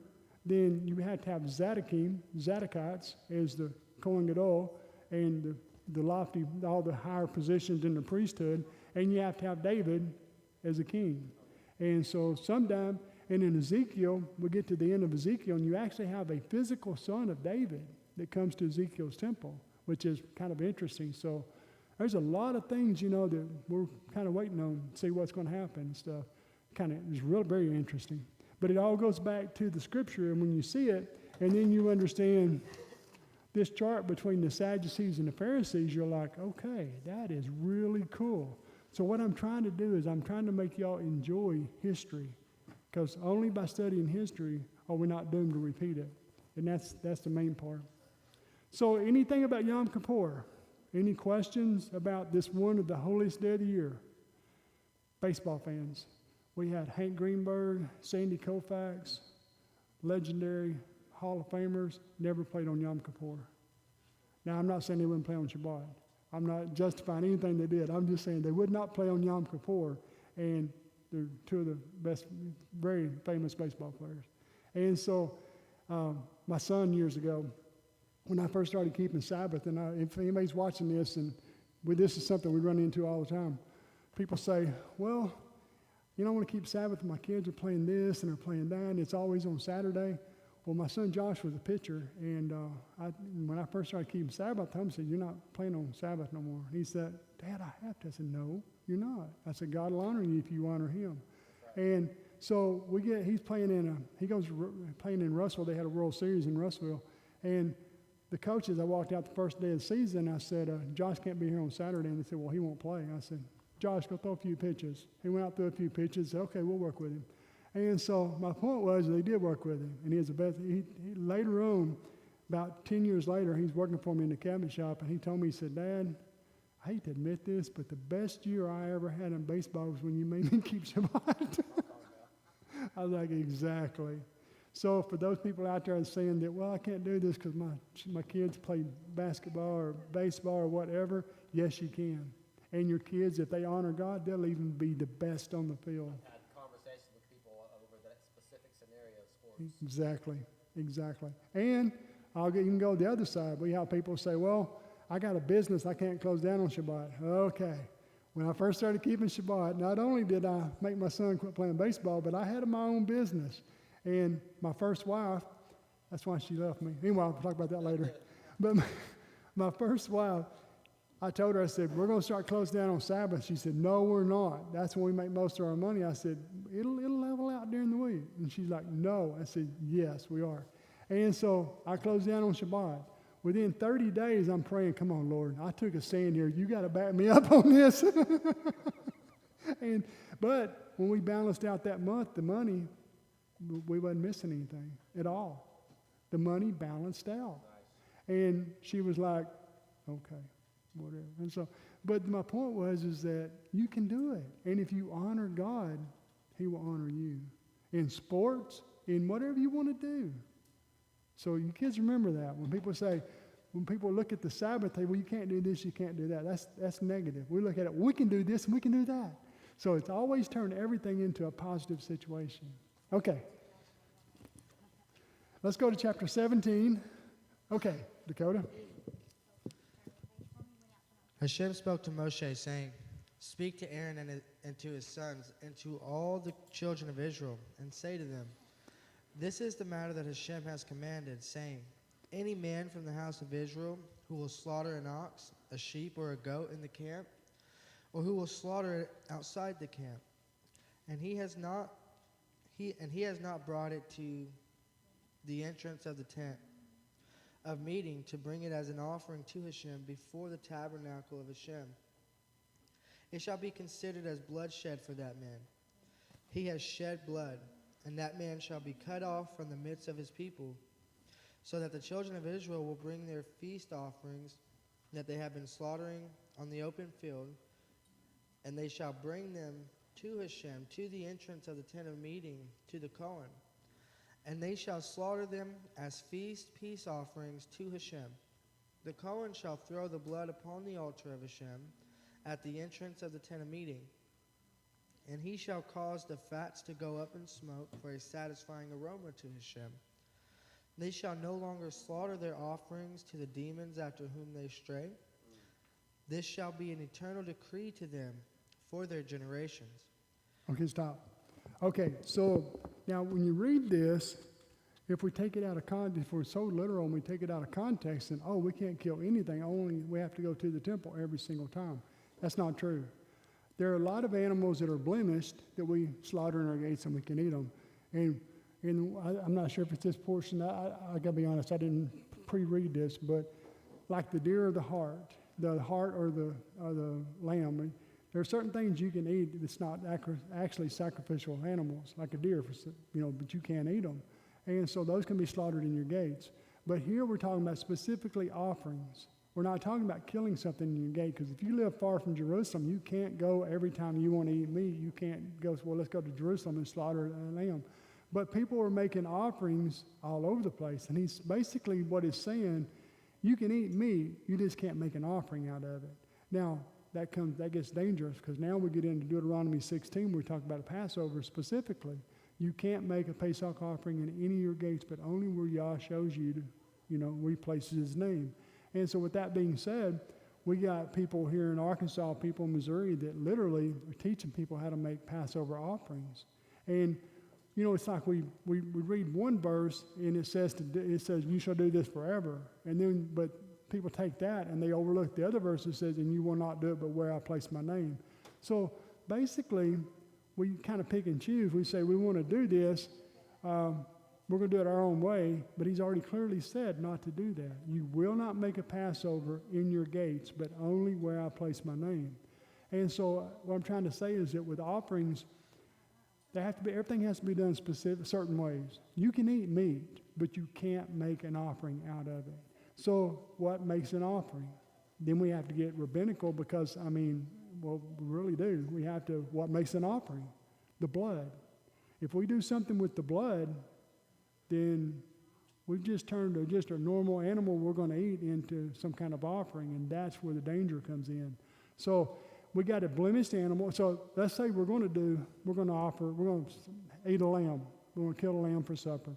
then you had to have Zadokites as the Kohen Gadol, and the lofty, all the higher positions in the priesthood, and you have to have David as a king. And so sometime, and in Ezekiel, we get to the end of Ezekiel, and you actually have a physical son of David that comes to Ezekiel's temple, which is kind of interesting. So there's a lot of things, that we're kind of waiting on to see what's going to happen and stuff. It's really very interesting. But it all goes back to the scripture, and when you see it, and then you understand this chart between the Sadducees and the Pharisees, you're like, okay, that is really cool. So what I'm trying to do is I'm trying to make y'all enjoy history, because only by studying history are we not doomed to repeat it. And that's the main part. So anything about Yom Kippur? Any questions about this one of the holiest day of the year? Baseball fans. We had Hank Greenberg, Sandy Koufax, legendary Hall of Famers, never played on Yom Kippur. Now, I'm not saying they wouldn't play on Shabbat. I'm not justifying anything they did. I'm just saying they would not play on Yom Kippur, and they're two of the best, very famous baseball players. And so my son years ago, when I first started keeping Sabbath, and if anybody's watching this, and this is something we run into all the time, people say, well, I want to keep Sabbath, my kids are playing this and they're playing that, and it's always on Saturday. Well, my son Josh was a pitcher, and when I first started keeping Sabbath, I told him, I said, you're not playing on Sabbath no more. And he said, Dad, I have to. I said, no, you're not. I said, God will honor you if you honor him. And so he's playing playing in Russellville. They had a World Series in Russellville. And the coaches, I walked out the first day of the season, I said, Josh can't be here on Saturday. And they said, well, he won't play. I said, Josh, go throw a few pitches. He went out, threw a few pitches, said, okay, we'll work with him. And so my point was they did work with him. And he is the best. He later on, about 10 years later, he's working for me in the cabinet shop, and he told me, he said, Dad, I hate to admit this, but the best year I ever had in baseball was when you made me keep Shabbat. I was like, exactly. So for those people out there saying that, well, I can't do this because my kids play basketball or baseball or whatever, yes, you can. And your kids, if they honor God, they'll even be the best on the field. I've had conversations with people over that specific scenario of sports. Exactly. And you can go the other side. We have people say, well, I got a business, I can't close down on Shabbat. Okay. When I first started keeping Shabbat, not only did I make my son quit playing baseball, but I had my own business. And my first wife, that's why she left me. Anyway, I'll talk about that later. But my first wife, I told her, I said, we're going to start closing down on Sabbath. She said, no, we're not. That's when we make most of our money. I said, it'll level out during the week. And she's like, no. I said, yes, we are. And so I closed down on Shabbat. Within 30 days, I'm praying, come on, Lord. I took a stand here. You got to back me up on this. But when we balanced out that month, the money, we wasn't missing anything at all. The money balanced out. And she was like, okay, whatever. And so, but my point was is that you can do it. And if you honor God, he will honor you. In sports, in whatever you want to do. So you kids remember that. When people look at the Sabbath, well, you can't do this, you can't do that. That's negative. We look at it, we can do this and we can do that. So it's always turned everything into a positive situation. Okay. Let's go to chapter 17. Okay, Dakota. Hashem spoke to Moshe, saying, Speak to Aaron and to his sons and to all the children of Israel, and say to them, This is the matter that Hashem has commanded, saying, Any man from the house of Israel who will slaughter an ox, a sheep, or a goat in the camp, or who will slaughter it outside the camp, and he has not brought it to the entrance of the tent of meeting to bring it as an offering to Hashem before the tabernacle of Hashem, it shall be considered as bloodshed for that man. He has shed blood, and that man shall be cut off from the midst of his people, so that the children of Israel will bring their feast offerings that they have been slaughtering on the open field, and they shall bring them to Hashem, to the entrance of the tent of meeting, to the Kohen. And they shall slaughter them as peace offerings to Hashem. The Kohen shall throw the blood upon the altar of Hashem at the entrance of the tent of meeting. And he shall cause the fats to go up in smoke for a satisfying aroma to Hashem. They shall no longer slaughter their offerings to the demons after whom they stray. This shall be an eternal decree to them for their generations. Okay, stop. Okay, so now when you read this, if we take it out of context, if we're so literal and we take it out of context, then, we can't kill anything, only we have to go to the temple every single time. That's not true. There are a lot of animals that are blemished that we slaughter in our gates and we can eat them. And I'm not sure if it's this portion. I got to be honest, I didn't pre-read this, but like the deer or the hart or the lamb, there are certain things you can eat that's not actually sacrificial animals, like a deer, but you can't eat them. And so those can be slaughtered in your gates. But here we're talking about specifically offerings. We're not talking about killing something in your gate, because if you live far from Jerusalem, you can't go every time you want to eat meat. You can't go, well, let's go to Jerusalem and slaughter a lamb. But people are making offerings all over the place. And he's basically what he's saying, you can eat meat, you just can't make an offering out of it. Now, that gets dangerous, because now we get into Deuteronomy 16, where we talk about a Passover specifically. You can't make a Pesach offering in any of your gates, but only where Yah shows you to, where he places his name. And so with that being said, we got people here in Arkansas, people in Missouri, that literally are teaching people how to make Passover offerings. And, it's like we read one verse, and it says you shall do this forever. But people take that and they overlook the other verse that says, and you will not do it but where I place my name. So basically, we kind of pick and choose. We say we want to do this. We're going to do it our own way, but he's already clearly said not to do that. You will not make a Passover in your gates, but only where I place my name. And so what I'm trying to say is that with offerings, everything has to be done certain ways. You can eat meat, but you can't make an offering out of it. So what makes an offering? Then we have to get rabbinical, because, we really do. We have to, what makes an offering? The blood. If we do something with the blood, then we've just turned just a normal animal we're going to eat into some kind of offering, and that's where the danger comes in. So we got a blemished animal. So let's say we're going to eat a lamb. We're going to kill a lamb for supper.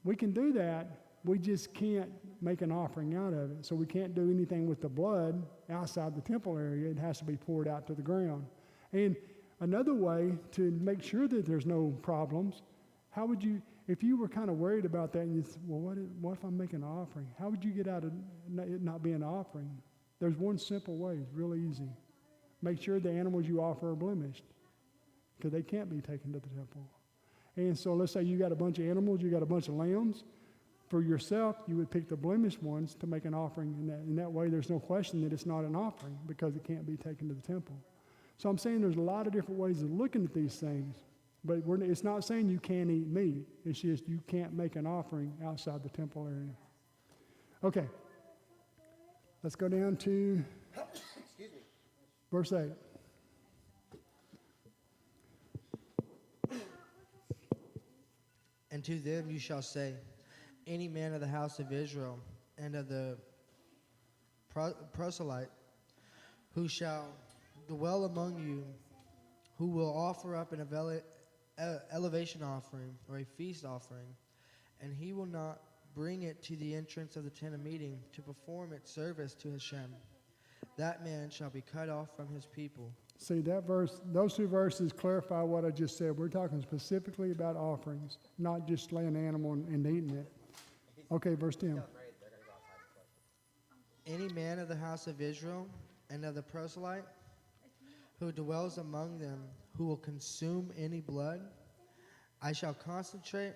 We can do that. We just can't make an offering out of it. So we can't do anything with the blood outside the temple area. It has to be poured out to the ground. And another way to make sure that there's no problems, how would you, if you were kind of worried about that and you said, well, what if I'm making an offering? How would you get out of it not being an offering? There's one simple way. It's really easy. Make sure the animals you offer are blemished, because they can't be taken to the temple. And so let's say you got a bunch of animals, you got a bunch of lambs. For yourself, you would pick the blemished ones to make an offering. In that way, there's no question that it's not an offering because it can't be taken to the temple. So I'm saying there's a lot of different ways of looking at these things. But it's not saying you can't eat meat. It's just you can't make an offering outside the temple area. Okay. Let's go down to verse 8. And to them you shall say, any man of the house of Israel and of the proselyte who shall dwell among you, who will offer up an elevation offering or a feast offering, and he will not bring it to the entrance of the tent of meeting to perform its service to Hashem, that man shall be cut off from his people. See, that verse, those two verses clarify what I just said. We're talking specifically about offerings, not just slaying an animal and eating it. Okay, verse 10. Any man of the house of Israel and of the proselyte who dwells among them, who will consume any blood, I shall concentrate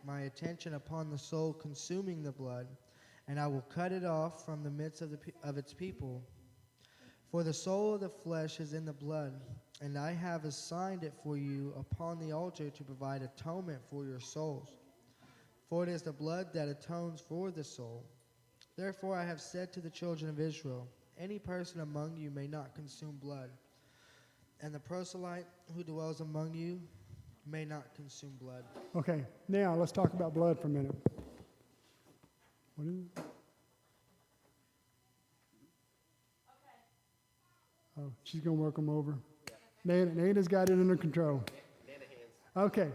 my attention upon the soul consuming the blood, and I will cut it off from the midst of its people. For the soul of the flesh is in the blood, and I have assigned it for you upon the altar to provide atonement for your souls. For it is the blood that atones for the soul. Therefore I have said to the children of Israel, any person among you may not consume blood, and the proselyte who dwells among you may not consume blood. Okay, now let's talk about blood for a minute. What is it? Oh, she's going to work them over. Nana's got it under control. Okay.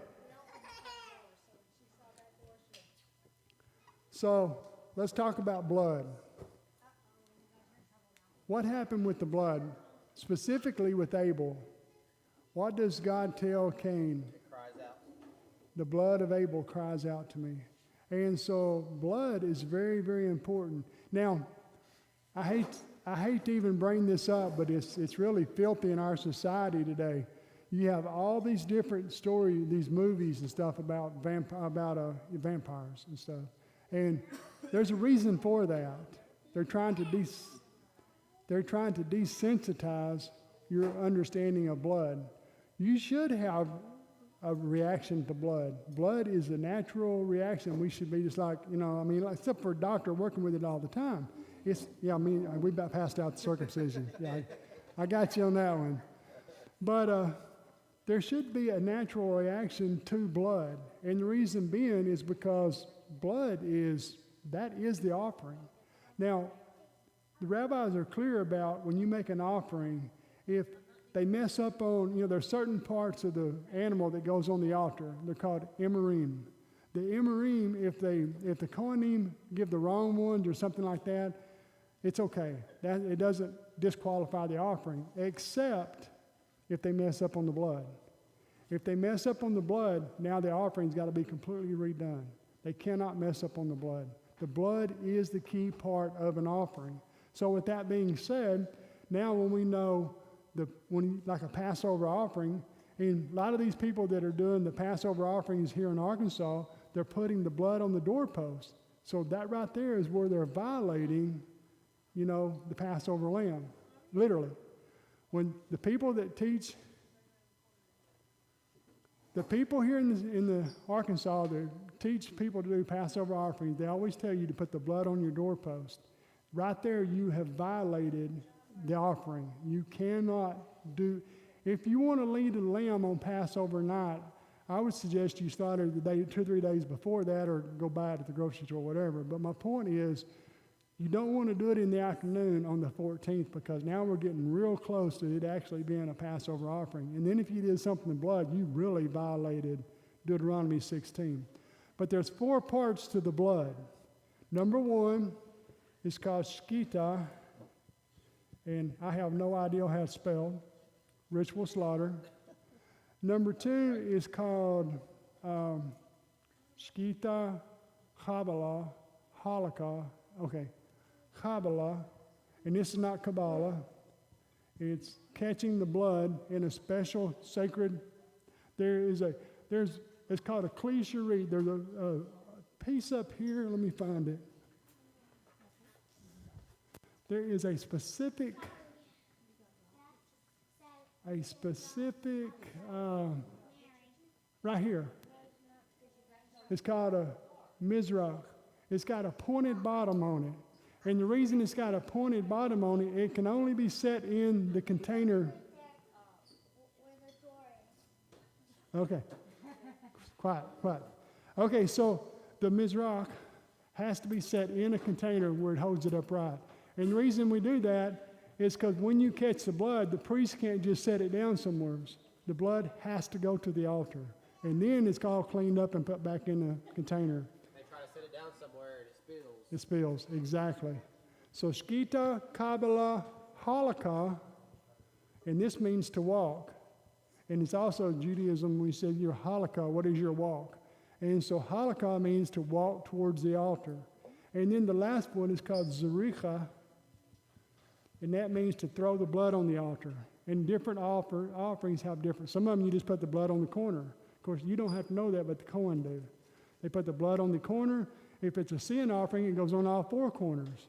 So let's talk about blood. What happened with the blood, specifically with Abel? What does God tell Cain? It cries out. The blood of Abel cries out to me. And so blood is very, very important. Now, I hate to even bring this up, but it's really filthy in our society today. You have all these different stories, these movies and stuff about vampires and stuff. And there's a reason for that. They're trying to desensitize your understanding of blood. You should have a reaction to blood. Blood is a natural reaction. We should be just like, except for a doctor working with it all the time. We about passed out the circumcision. Yeah, I got you on that one. But there should be a natural reaction to blood. And the reason being is because blood is the offering. Now, the rabbis are clear about when you make an offering, if they mess up on, there's certain parts of the animal that goes on the altar. They're called emerim. The emerim, if the kohanim give the wrong ones or something like that, it's okay. It doesn't disqualify the offering, except if they mess up on the blood. If they mess up on the blood, now the offering's got to be completely redone. They cannot mess up on the blood. The blood is the key part of an offering. So with that being said, now when we know like a Passover offering, and a lot of these people that are doing the Passover offerings here in Arkansas, they're putting the blood on the doorpost. So that right there is where they're violating, the Passover lamb, literally. When the people that teach, the people here in the Arkansas that teach people to do Passover offerings, they always tell you to put the blood on your doorpost. Right there, you have violated the offering. You cannot do, if you want to lead a lamb on Passover night, I would suggest you start it the day, 2 or 3 days before that, or go buy it at the grocery store or whatever. But my point is, you don't want to do it in the afternoon on the 14th, because now we're getting real close to it actually being a Passover offering. And then if you did something in blood, you really violated Deuteronomy 16. But there's 4 parts to the blood. Number 1 is called shkita, and I have no idea how it's spelled. Ritual slaughter. Number 2 is called shkita, chabala, halakha. Okay, chabala, and this is not Kabbalah. It's catching the blood in a special sacred. It's called a cliche. There's a piece up here. Let me find it. There is a specific, right here. It's called a mizrach. It's got a pointed bottom on it. And the reason it's got a pointed bottom on it, it can only be set in the container. Okay. Quiet. Okay, so the mizrach has to be set in a container where it holds it upright. And the reason we do that is because when you catch the blood, the priest can't just set it down somewhere. The blood has to go to the altar. And then it's all cleaned up and put back in the container. They try to set it down somewhere and it spills. It spills, exactly. So Shkita, Kabbalah, Halakha, and this means to walk. And it's also Judaism, we said your halakha, what is your walk? And so halakha means to walk towards the altar. And then the last one is called zericha, and that means to throw the blood on the altar. And different offerings have different. Some of them you just put the blood on the corner. Of course, you don't have to know that, but the Kohen do. They put the blood on the corner. If it's a sin offering, it goes on all four corners.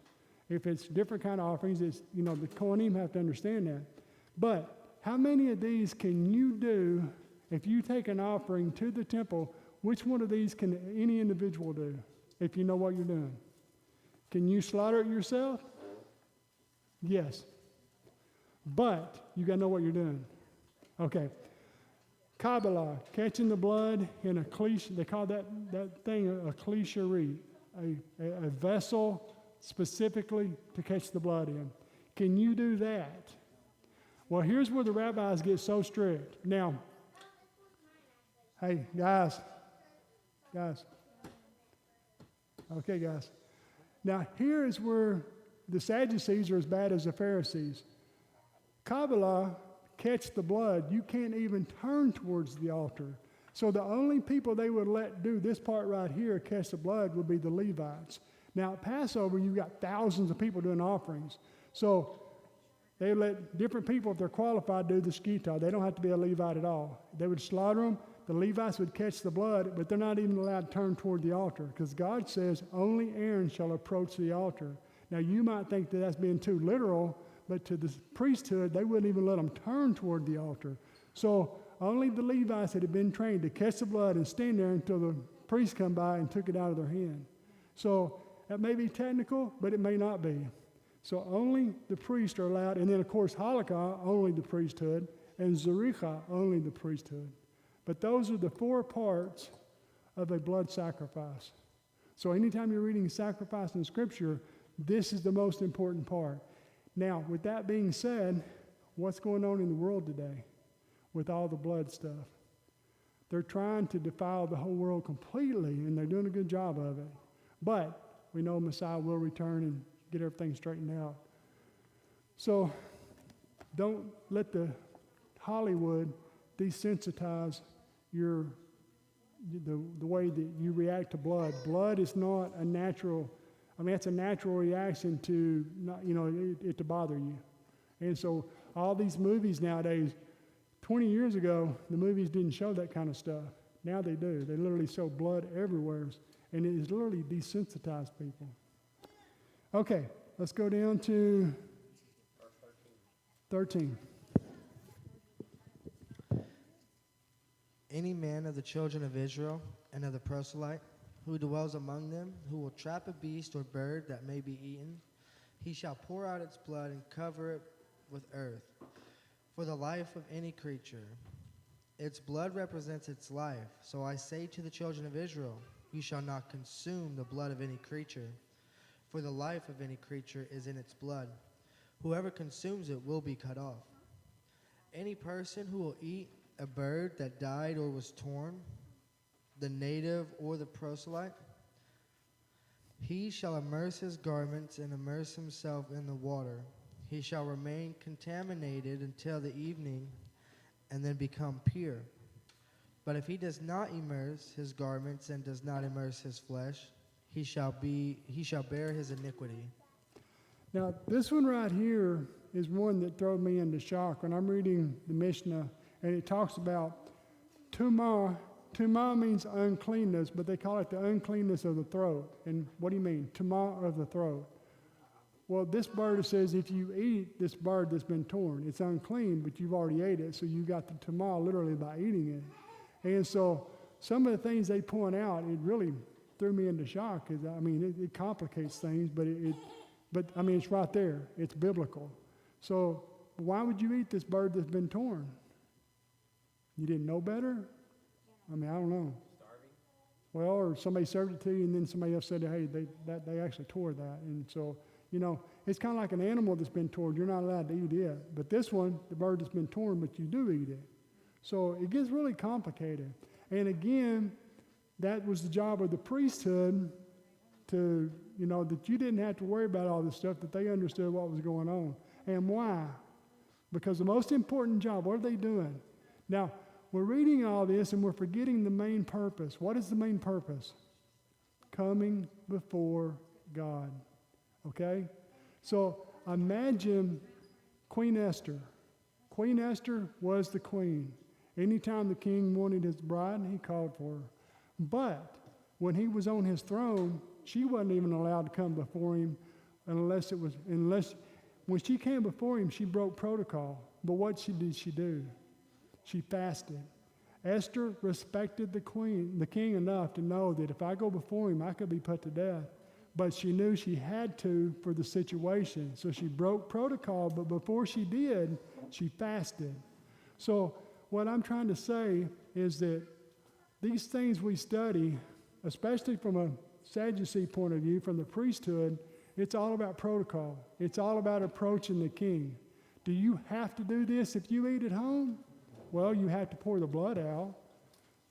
If it's different kind of offerings, it's, the Kohanim have to understand that. But how many of these can you do if you take an offering to the temple? Which one of these can any individual do if you know what you're doing? Can you slaughter it yourself? Yes. But you got to know what you're doing. Okay. Kabbalah, catching the blood in a cliche, they call that thing a clicherie, a vessel specifically to catch the blood in. Can you do that? Well, here's where the rabbis get so strict. Now, hey, guys. Okay, guys. Now, here is where the Sadducees are as bad as the Pharisees. Kabbalah, catch the blood. You can't even turn towards the altar. So the only people they would let do this part right here, catch the blood, would be the Levites. Now, at Passover, you've got thousands of people doing offerings. So they let different people, if they're qualified, do the shkita. They don't have to be a Levite at all. They would slaughter them. The Levites would catch the blood, but they're not even allowed to turn toward the altar because God says only Aaron shall approach the altar. Now, you might think that that's being too literal, but to the priesthood, they wouldn't even let them turn toward the altar. So only the Levites that had been trained to catch the blood and stand there until the priest come by and took it out of their hand. So that may be technical, but it may not be. So only the priests are allowed, and then of course halakha, only the priesthood, and zericha, only the priesthood. But those are the four parts of a blood sacrifice. So anytime you're reading sacrifice in Scripture, this is the most important part. Now, with that being said, what's going on in the world today with all the blood stuff? They're trying to defile the whole world completely, and they're doing a good job of it. But we know Messiah will return and get everything straightened out. So don't let the Hollywood desensitize the way that you react to blood. Blood is not a natural, it's a natural reaction to, it to bother you. And so all these movies nowadays, 20 years ago, the movies didn't show that kind of stuff. Now they do. They literally show blood everywhere, and it has literally desensitized people. Okay, let's go down to 13. Any man of the children of Israel and of the proselyte who dwells among them, who will trap a beast or bird that may be eaten, he shall pour out its blood and cover it with earth, for the life of any creature. Its blood represents its life. So I say to the children of Israel, you shall not consume the blood of any creature, for the life of any creature is in its blood. Whoever consumes it will be cut off. Any person who will eat a bird that died or was torn, the native or the proselyte, he shall immerse his garments and immerse himself in the water. He shall remain contaminated until the evening and then become pure. But if he does not immerse his garments and does not immerse his flesh, he shall bear his iniquity. Now, this one right here is one that throws me into shock when I'm reading the Mishnah, and it talks about tumah. Tumah means uncleanness, but they call it the uncleanness of the throat. And what do you mean? Tumah of the throat. Well, this bird, it says if you eat this bird that's been torn, it's unclean, but you've already ate it, so you got the tumah literally by eating it. And so some of the things they point out, it really threw me into shock. Cause, I mean, it complicates things, but I mean, it's right there. It's biblical. So why would you eat this bird that's been torn? You didn't know better? I mean, I don't know. Starving? Well, or somebody served it to you, and then somebody else said, hey, they actually tore that. And so, you know, it's kind of like an animal that's been torn. You're not allowed to eat it. But this one, the bird that's been torn, but you do eat it. So it gets really complicated. And again, that was the job of the priesthood to, you know, that you didn't have to worry about all this stuff, that they understood what was going on. And why? Because the most important job, what are they doing? Now, we're reading all this and we're forgetting the main purpose. What is the main purpose? Coming before God. Okay? So imagine Queen Esther. Queen Esther was the queen. Anytime the king wanted his bride, he called for her. But when he was on his throne, she wasn't even allowed to come before him unless when she came before him, she broke protocol. But what did she do? She fasted. Esther respected the king enough to know that if I go before him, I could be put to death. But she knew she had to for the situation. So she broke protocol, but before she did, she fasted. So what I'm trying to say is that these things we study, especially from a Sadducee point of view, from the priesthood, it's all about protocol. It's all about approaching the king. Do you have to do this if you eat at home? Well, you have to pour the blood out.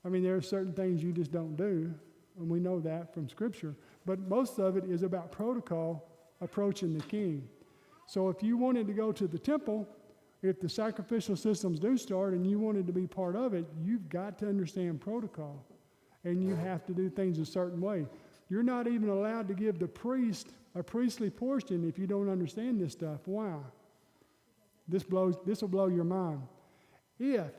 I mean, there are certain things you just don't do, and we know that from Scripture. But most of it is about protocol, approaching the king. So if you wanted to go to the temple, if the sacrificial systems do start and you wanted to be part of it, you've got to understand protocol, and you have to do things a certain way. You're not even allowed to give the priest a priestly portion if you don't understand this stuff. Why? This will blow your mind. If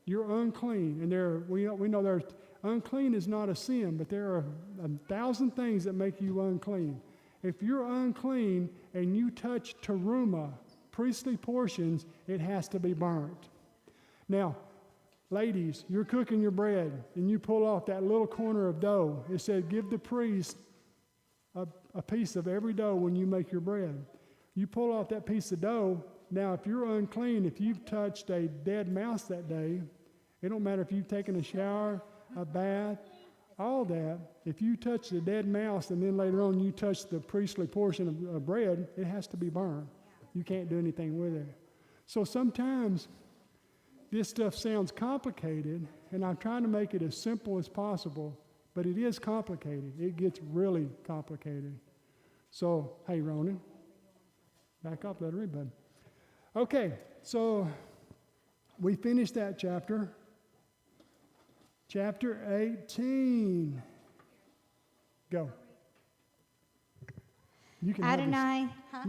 you're unclean, and we know there's unclean is not a sin, but there are 1,000 things that make you unclean. If you're unclean and you touch teruma, priestly portions, it has to be burnt. Now, ladies, you're cooking your bread and you pull off that little corner of dough. It said, give the priest a piece of every dough when you make your bread. You pull off that piece of dough. Now, if you're unclean, if you've touched a dead mouse that day, it don't matter if you've taken a shower, a bath, all that. If you touch the dead mouse and then later on you touch the priestly portion of bread, it has to be burned. You can't do anything with it. So sometimes this stuff sounds complicated, and I'm trying to make it as simple as possible, but it is complicated. It gets really complicated. So, hey, Ronan, back up, let her read, bud. Okay, so we finished that chapter. Chapter 18. Go. You can Adonai,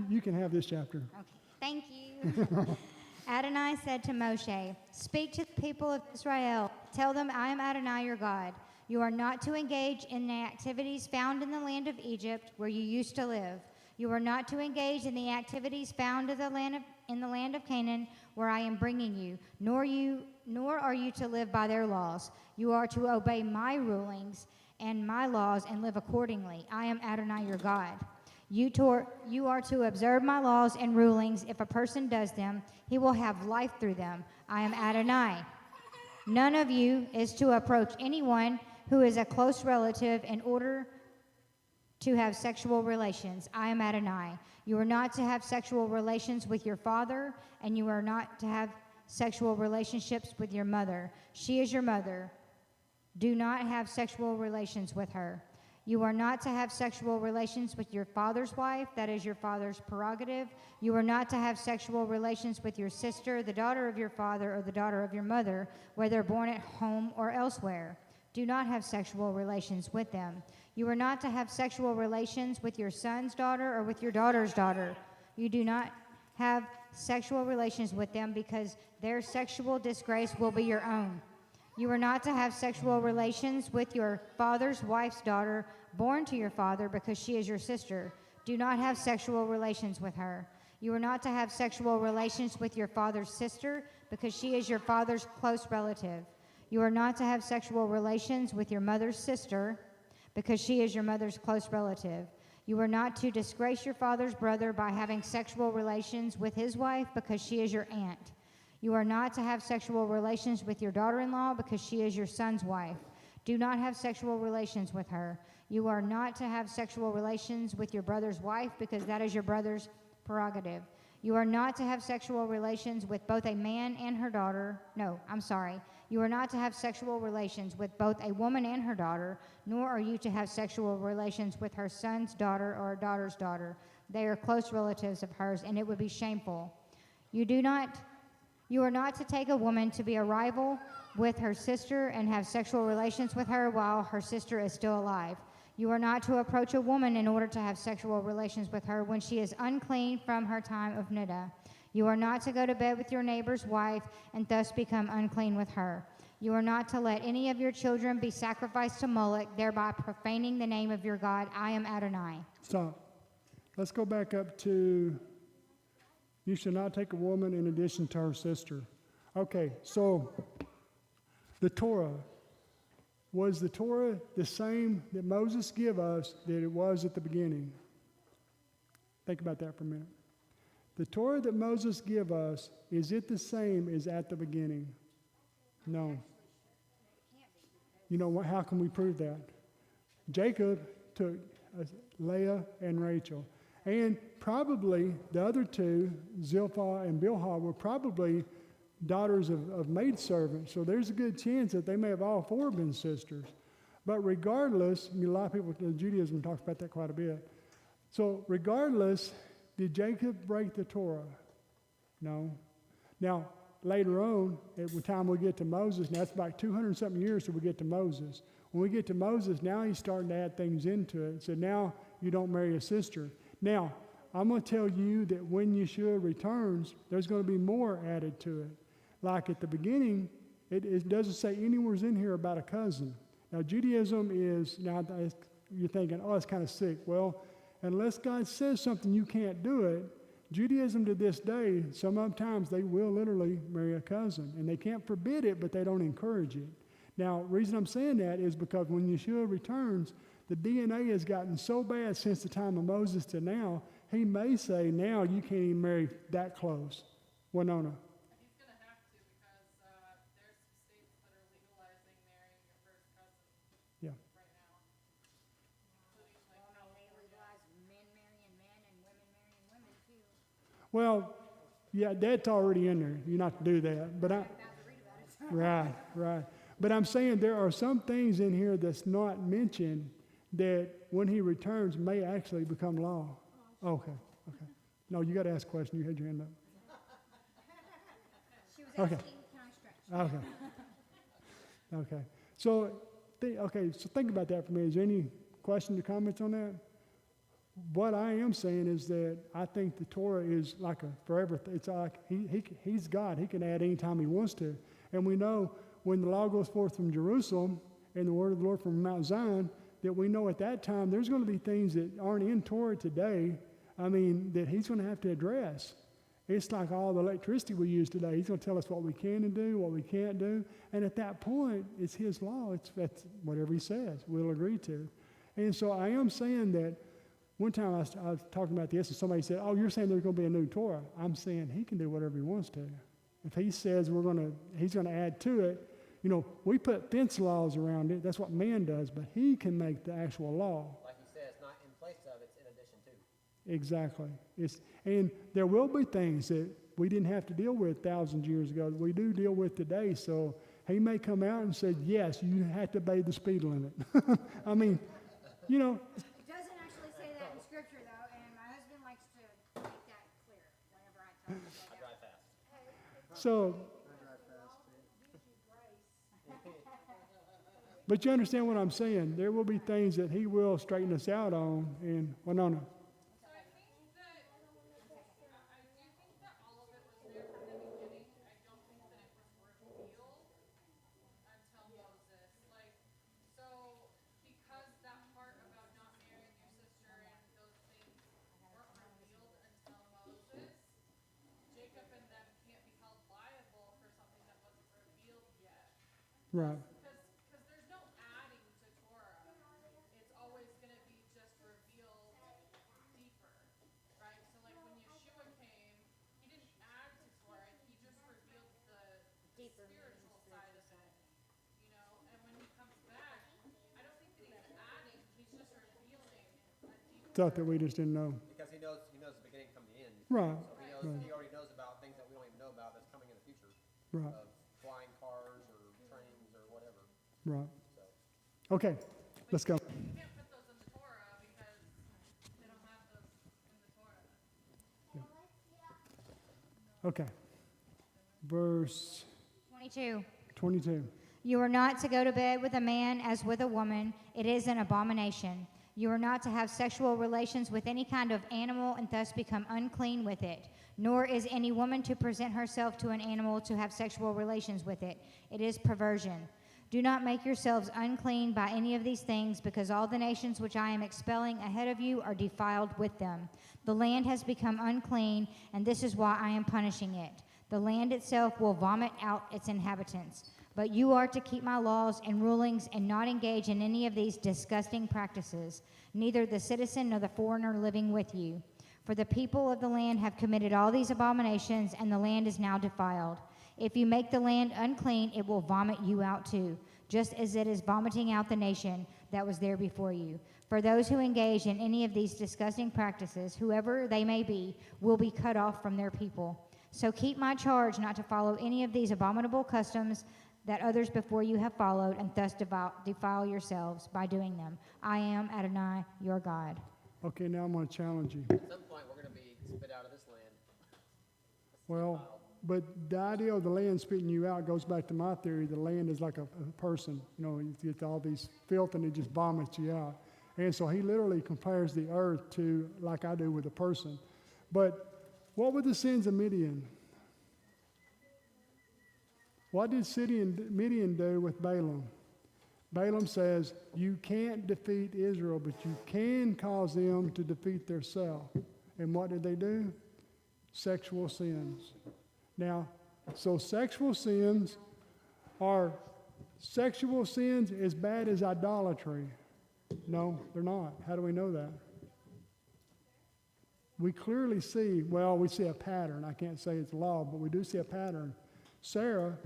you can have this chapter. Okay, thank you. Adonai said to Moshe, speak to the people of Israel. Tell them, I am Adonai your God. You are not to engage in the activities found in the land of Egypt where you used to live. You are not to engage in the activities found in the land of Canaan where I am bringing you, nor are you to live by their laws. You are to obey my rulings and my laws and live accordingly. I am Adonai your God. You are to observe my laws and rulings. If a person does them, he will have life through them. I am Adonai. None of you is to approach anyone who is a close relative in order to have sexual relations. I am Adonai. You are not to have sexual relations with your father, and you are not to have sexual relationships with your mother. She is your mother. Do not have sexual relations with her. You are not to have sexual relations with your father's wife. That is your father's prerogative. You are not to have sexual relations with your sister, the daughter of your father, or the daughter of your mother, whether born at home or elsewhere. Do not have sexual relations with them. You are not to have sexual relations with your son's daughter or with your daughter's daughter. You do not have sexual relations with them because their sexual disgrace will be your own. You are not to have sexual relations with your father's wife's daughter born to your father because she is your sister. Do not have sexual relations with her. You are not to have sexual relations with your father's sister because she is your father's close relative. You are not to have sexual relations with your mother's sister because she is your mother's close relative. You are not to disgrace your father's brother by having sexual relations with his wife because she is your aunt. You are not to have sexual relations with your daughter-in-law because she is your son's wife. Do not have sexual relations with her. You are not to have sexual relations with your brother's wife because that is your brother's prerogative. You are not to have sexual relations with both a man and her daughter. No, I'm sorry. You are not to have sexual relations with both a woman and her daughter, nor are you to have sexual relations with her son's daughter or daughter's daughter. They are close relatives of hers, and it would be shameful. You are not to take a woman to be a rival with her sister and have sexual relations with her while her sister is still alive. You are not to approach a woman in order to have sexual relations with her when she is unclean from her time of niddah. You are not to go to bed with your neighbor's wife and thus become unclean with her. You are not to let any of your children be sacrificed to Moloch, thereby profaning the name of your God. I am Adonai. Stop. Let's go back up to, you should not take a woman in addition to her sister. Okay, so the Torah, was the Torah the same that Moses gave us that it was at the beginning? Think about that for a minute. The Torah that Moses gave us, is it the same as at the beginning? No. You know what? How can we prove that? Jacob took Leah and Rachel. And probably the other two, Zilpah and Bilhah, were probably daughters of maidservants. So there's a good chance that they may have all four been sisters. But regardless, a lot of people in Judaism talks about that quite a bit. So regardless, did Jacob break the Torah? No. Now, later on, at the time we get to Moses, now it's about 200-something years till we get to Moses. When we get to Moses, now he's starting to add things into it. So now you don't marry a sister. Now, I'm going to tell you that when Yeshua returns, there's going to be more added to it. Like at the beginning, it doesn't say anywhere in here about a cousin. Now, Judaism is, now you're thinking, oh, it's kind of sick. Well, unless God says something, you can't do it. Judaism to this day, sometimes they will literally marry a cousin. And they can't forbid it, but they don't encourage it. Now, the reason I'm saying that is because when Yeshua returns, the DNA has gotten so bad since the time of Moses to now, he may say, now you can't even marry that close. Winona. He's going to have to because there's some states that are legalizing marrying your first cousin Yeah. right now. Including like California. Men marrying men and women marrying women too. Well, yeah, that's already in there. You're not to do that. But right. But I'm saying there are some things in here that's not mentioned that when he returns may actually become law. Okay. No, you got to ask a question. You had your hand up. She was Okay. asking, can I stretch? Okay. So think about that for me. Is there any questions or comments on that? What I am saying is that I think the Torah is like a forever. It's like he's God. He can add anytime he wants to. And we know when the law goes forth from Jerusalem and the word of the Lord from Mount Zion, that we know at that time there's going to be things that aren't in Torah today, that he's going to have to address. It's like all the electricity we use today. He's going to tell us what we can do, what we can't do. And at that point, it's his law. That's whatever he says, we'll agree to. And so I am saying that one time I was talking about this and somebody said, oh, you're saying there's going to be a new Torah. I'm saying he can do whatever he wants to. If he says he's going to add to it, we put fence laws around it. That's what man does, but he can make the actual law. Like you said, it's not in place of, it's in addition to. Exactly. And there will be things that we didn't have to deal with thousands of years ago that we do deal with today. So he may come out and say, yes, you have to obey the speed limit. It doesn't actually say that in Scripture, though, and my husband likes to make that clear whenever I tell him to say I that. drive fast. So, but you understand what I'm saying. There will be things that he will straighten us out on. And Winona. So I think that Right. Because there's no adding to Torah. It's always going to be just revealed deeper, right? So like when Yeshua came, he didn't add to Torah. He just revealed the spiritual side of it, you know? And when he comes back, I don't think that he's adding. He's just revealing a deeper. Stuff that we just didn't know. Because he knows the beginning from the end. Right. So he already knows about things that we don't even know about that's coming in the future. Right. Of flying cars or trains or whatever. Right. So Okay, let's go. You can't put those in the Torah because they don't have those in the Torah. Okay. Verse 22. 22. You are not to go to bed with a man as with a woman. It is an abomination. You are not to have sexual relations with any kind of animal and thus become unclean with it. Nor is any woman to present herself to an animal to have sexual relations with it. It is perversion. Do not make yourselves unclean by any of these things, because all the nations which I am expelling ahead of you are defiled with them. The land has become unclean, and this is why I am punishing it. The land itself will vomit out its inhabitants. But you are to keep my laws and rulings and not engage in any of these disgusting practices, neither the citizen nor the foreigner living with you. For the people of the land have committed all these abominations, and the land is now defiled. If you make the land unclean, it will vomit you out too, just as it is vomiting out the nation that was there before you. For those who engage in any of these disgusting practices, whoever they may be, will be cut off from their people. So keep my charge not to follow any of these abominable customs that others before you have followed, and thus defile yourselves by doing them. I am Adonai, your God. Okay, now I'm going to challenge you. at some point we're going to be spit out of this land. Well, but the idea of the land spitting you out goes back to my theory. The land is like a person. You know, you get all these filth and it just vomits you out. And so he literally compares the earth to, like I do with a person. But what were the sins of Midian? What did Midian do with Balaam? Balaam says, you can't defeat Israel, but you can cause them to defeat themselves. And what did they do? Sexual sins. Now, so sexual sins are sexual sins as bad as idolatry? No, they're not. How do we know that? We clearly see, well, we see a pattern. I can't say it's law, but we do see a pattern. Sarah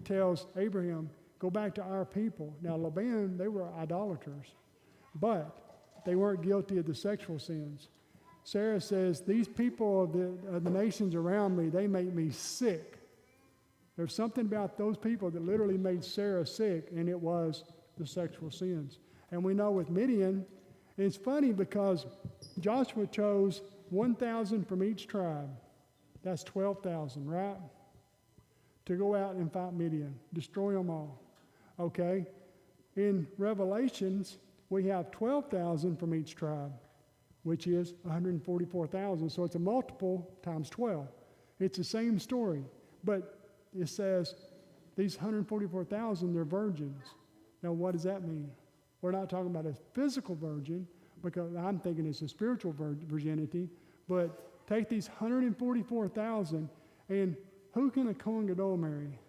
tells Abraham, go back to our people. Now, Laban, they were idolaters, but they weren't guilty of the sexual sins. Sarah says, these people of the nations around me, they make me sick. There's something about those people that literally made Sarah sick, and it was the sexual sins. And we know with Midian, and it's funny because Joshua chose 1,000 from each tribe. That's 12,000, right? To go out and fight Midian, destroy them all. Okay? In Revelations, we have 12,000 from each tribe, which is 144,000. So it's a multiple times 12. It's the same story. But it says these 144,000, they're virgins. Now, what does that mean? We're not talking about a physical virgin, because I'm thinking it's a spiritual virginity. But take these 144,000, and who can a Kohen Gadol marry?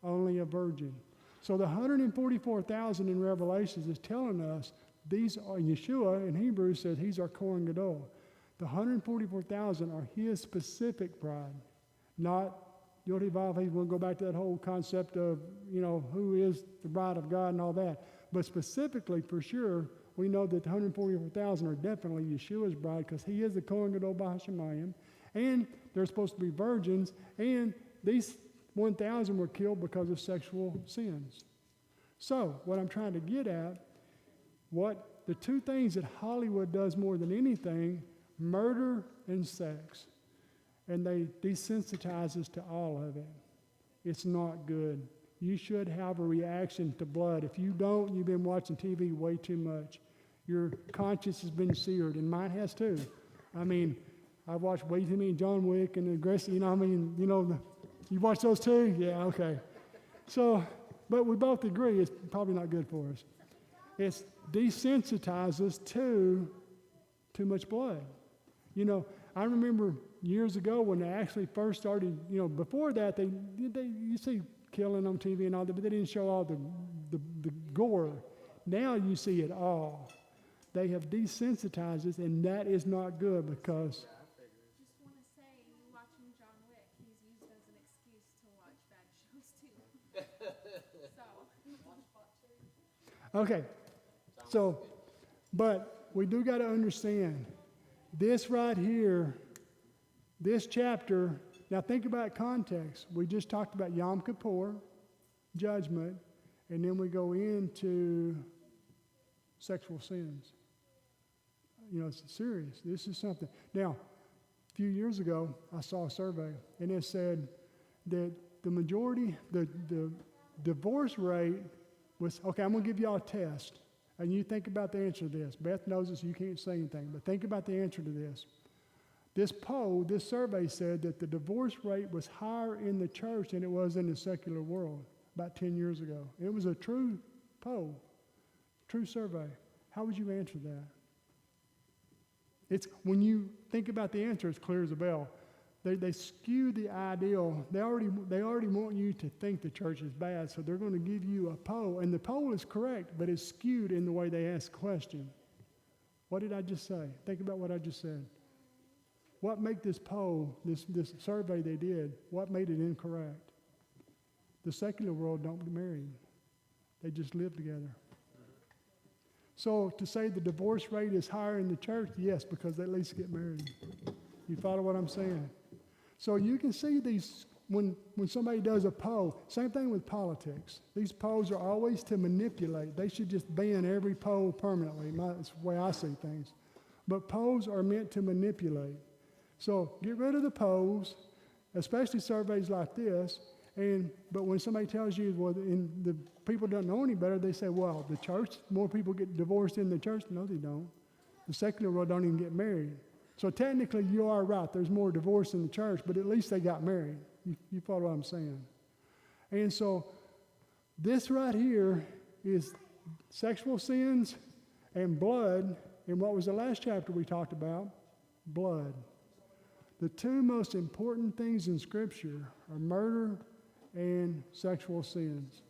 Only a virgin. So the 144,000 in Revelations is telling us these are, Yeshua in Hebrew says he's our Kohen Gadol. The 144,000 are his specific bride, not Yodi Vav. We'll go back to that whole concept of, who is the bride of God and all that. But specifically, for sure, we know that the 144,000 are definitely Yeshua's bride, because he is the Kohen Gadol B'Hashemayim, and they're supposed to be virgins, and these 1,000 were killed because of sexual sins. So, what I'm trying to get at, what the two things that Hollywood does more than anything, murder and sex, and they desensitize us to all of it. It's not good. You should have a reaction to blood. If you don't, you've been watching TV way too much. Your conscience has been seared, and mine has too. I mean, I've watched way too many John Wick and Aggressive, you watch those too? Yeah, okay. So, but we both agree it's probably not good for us. It desensitizes us to too much blood. I remember years ago when they actually first started, before that, you see killing on TV and all that, but they didn't show all the gore. Now you see it all. They have desensitized us, and that is not good because Just want to say, watching John Wick, he's used as an excuse to watch bad shows too. So. Okay, so, but we do got to understand this right here, this chapter. Now think about context. We just talked about Yom Kippur, judgment, and then we go into sexual sins. It's serious. This is something. Now, a few years ago, I saw a survey, and it said that the majority, the divorce rate was, okay, I'm going to give y'all a test, and you think about the answer to this. Beth knows this, so you can't say anything, but think about the answer to this. This survey said that the divorce rate was higher in the church than it was in the secular world about 10 years ago. It was a true poll, true survey. How would you answer that? It's when you think about the answer, it's clear as a bell. They skew the ideal. They already want you to think the church is bad, so they're going to give you a poll, and the poll is correct, but it's skewed in the way they ask the question. What did I just say? Think about what I just said. What made this poll, this survey they did, what made it incorrect? The secular world don't get married. They just live together. So to say the divorce rate is higher in the church, yes, because they at least get married. You follow what I'm saying? So you can see these, when somebody does a poll, same thing with politics. These polls are always to manipulate. They should just ban every poll permanently. That's the way I see things. But polls are meant to manipulate. So get rid of the polls, especially surveys like this. But when somebody tells you, well, the people don't know any better, they say, well, the church, more people get divorced in the church. No, they don't. The secular world don't even get married. So technically, you are right. There's more divorce in the church, but at least they got married. You follow what I'm saying? And so this right here is sexual sins and blood. And what was the last chapter we talked about? Blood. The two most important things in Scripture are murder and sexual sins.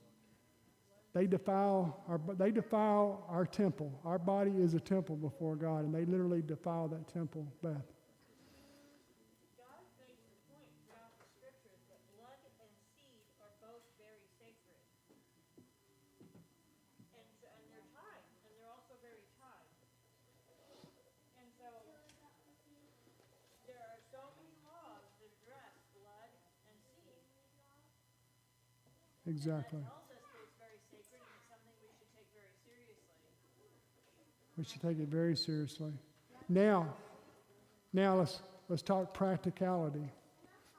They defile our temple. Our body is a temple before God, and they literally defile that temple. Beth. God makes the point throughout the scriptures that blood and seed are both very sacred. And they're tied, and they're also very tied. And so there are so many laws that address blood and seed. Exactly. That tells us that it's very sacred and it's something we should take very seriously. We should take it very seriously. Now let's talk practicality.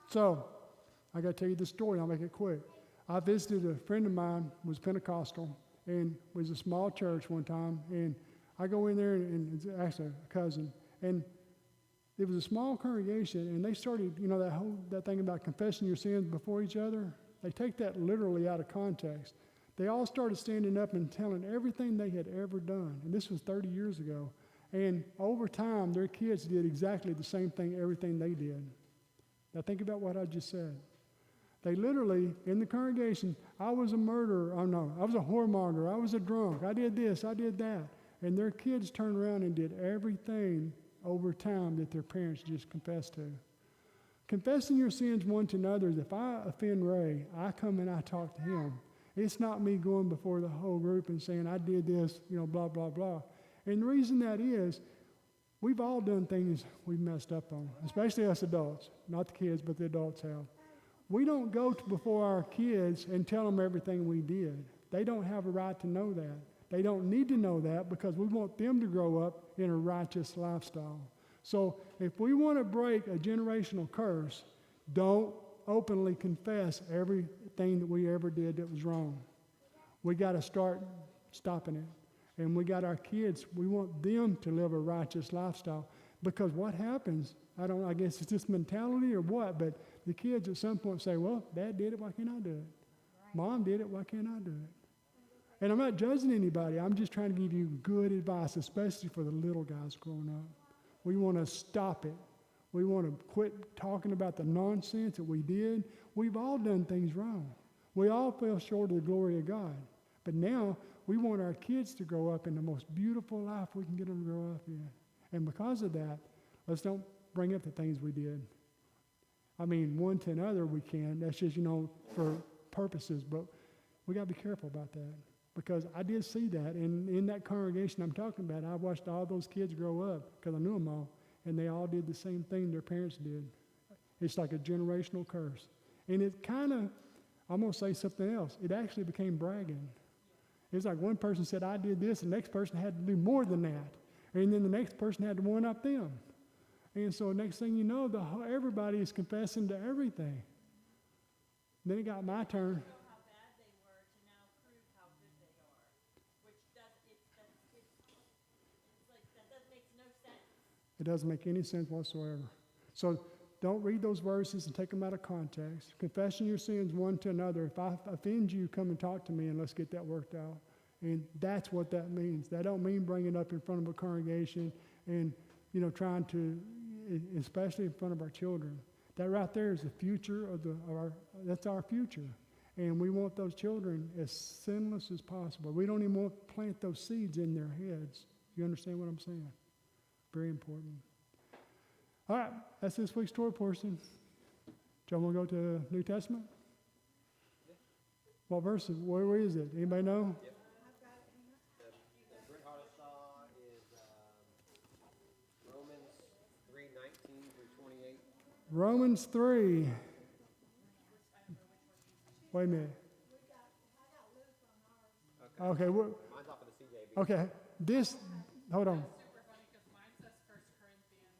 So, I got to tell you the story. I'll make it quick. I visited a friend of mine who was Pentecostal, and it was a small church one time. And I go in there, and it's actually a cousin, and it was a small congregation, and they started, that thing about confessing your sins before each other. They take that literally out of context. They all started standing up and telling everything they had ever done. And this was 30 years ago. And over time, their kids did exactly the same thing, everything they did. Now think about what I just said. They literally, in the congregation, I was a murderer. Oh no, I was a whoremonger. I was a drunk. I did this. I did that. And their kids turned around and did everything over time that their parents just confessed to. Confessing your sins one to another is if I offend Ray, I come and I talk to him. It's not me going before the whole group and saying, I did this, blah, blah, blah. And the reason that is, we've all done things we've messed up on, especially us adults. Not the kids, but the adults have. We don't go before our kids and tell them everything we did. They don't have a right to know that. They don't need to know that because we want them to grow up in a righteous lifestyle. So if we want to break a generational curse, don't openly confess everything that we ever did that was wrong. We got to start stopping it. And we got our kids, we want them to live a righteous lifestyle. Because what happens, I guess it's this mentality or what, but the kids at some point say, well, Dad did it, why can't I do it? Mom did it, why can't I do it? And I'm not judging anybody. I'm just trying to give you good advice, especially for the little guys growing up. We want to stop it. We want to quit talking about the nonsense that we did. We've all done things wrong. We all fell short of the glory of God. But now we want our kids to grow up in the most beautiful life we can get them to grow up in. And because of that, let's don't bring up the things we did. I mean, one to another we can. That's just, for purposes. But we got to be careful about that. Because I did see that. And in that congregation I'm talking about, I watched all those kids grow up because I knew them all. And they all did the same thing their parents did. It's like a generational curse. And it kind of, I'm going to say something else. It actually became bragging. It's like one person said, I did this, and the next person had to do more than that. And then the next person had to one-up them. And so next thing you know, everybody is confessing to everything. Then it got my turn. Know how bad they were to now prove how good they are, which it's like that makes no sense. It doesn't make any sense whatsoever. So don't read those verses and take them out of context. Confessing your sins one to another. If I offend you, come and talk to me and let's get that worked out. And that's what that means. That don't mean bring it up in front of a congregation and, trying to, especially in front of our children. That right there is the future that's our future. And we want those children as sinless as possible. We don't even want to plant those seeds in their heads. You understand what I'm saying? Very important. All right, that's this week's Torah portion. John, want to go to New Testament? What verse? Where is it? Anybody know? The Brit Hadashah is Romans 3:19 through 28. Romans 3. Wait a minute. Okay. Mine's off of the CJB. Okay. Hold on. Super funny because mine says 1 Corinthians.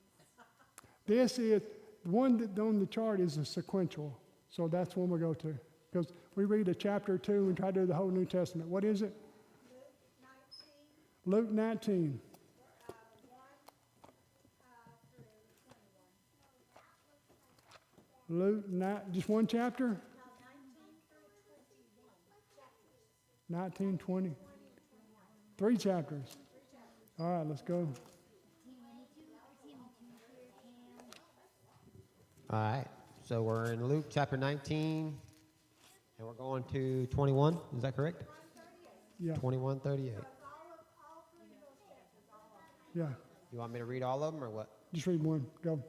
This is, the one that on the chart is a sequential. So that's one we'll go to. Because we read a chapter or two and try to do the whole New Testament. What is it? Luke 19. Luke 9, just one chapter? 19, 20. 3 chapters. All right, let's go. All right, so we're in Luke chapter 19, and we're going to 21. Is that correct? Yeah. 21:38. Yeah. You want me to read all of them or what? Just read one. Go.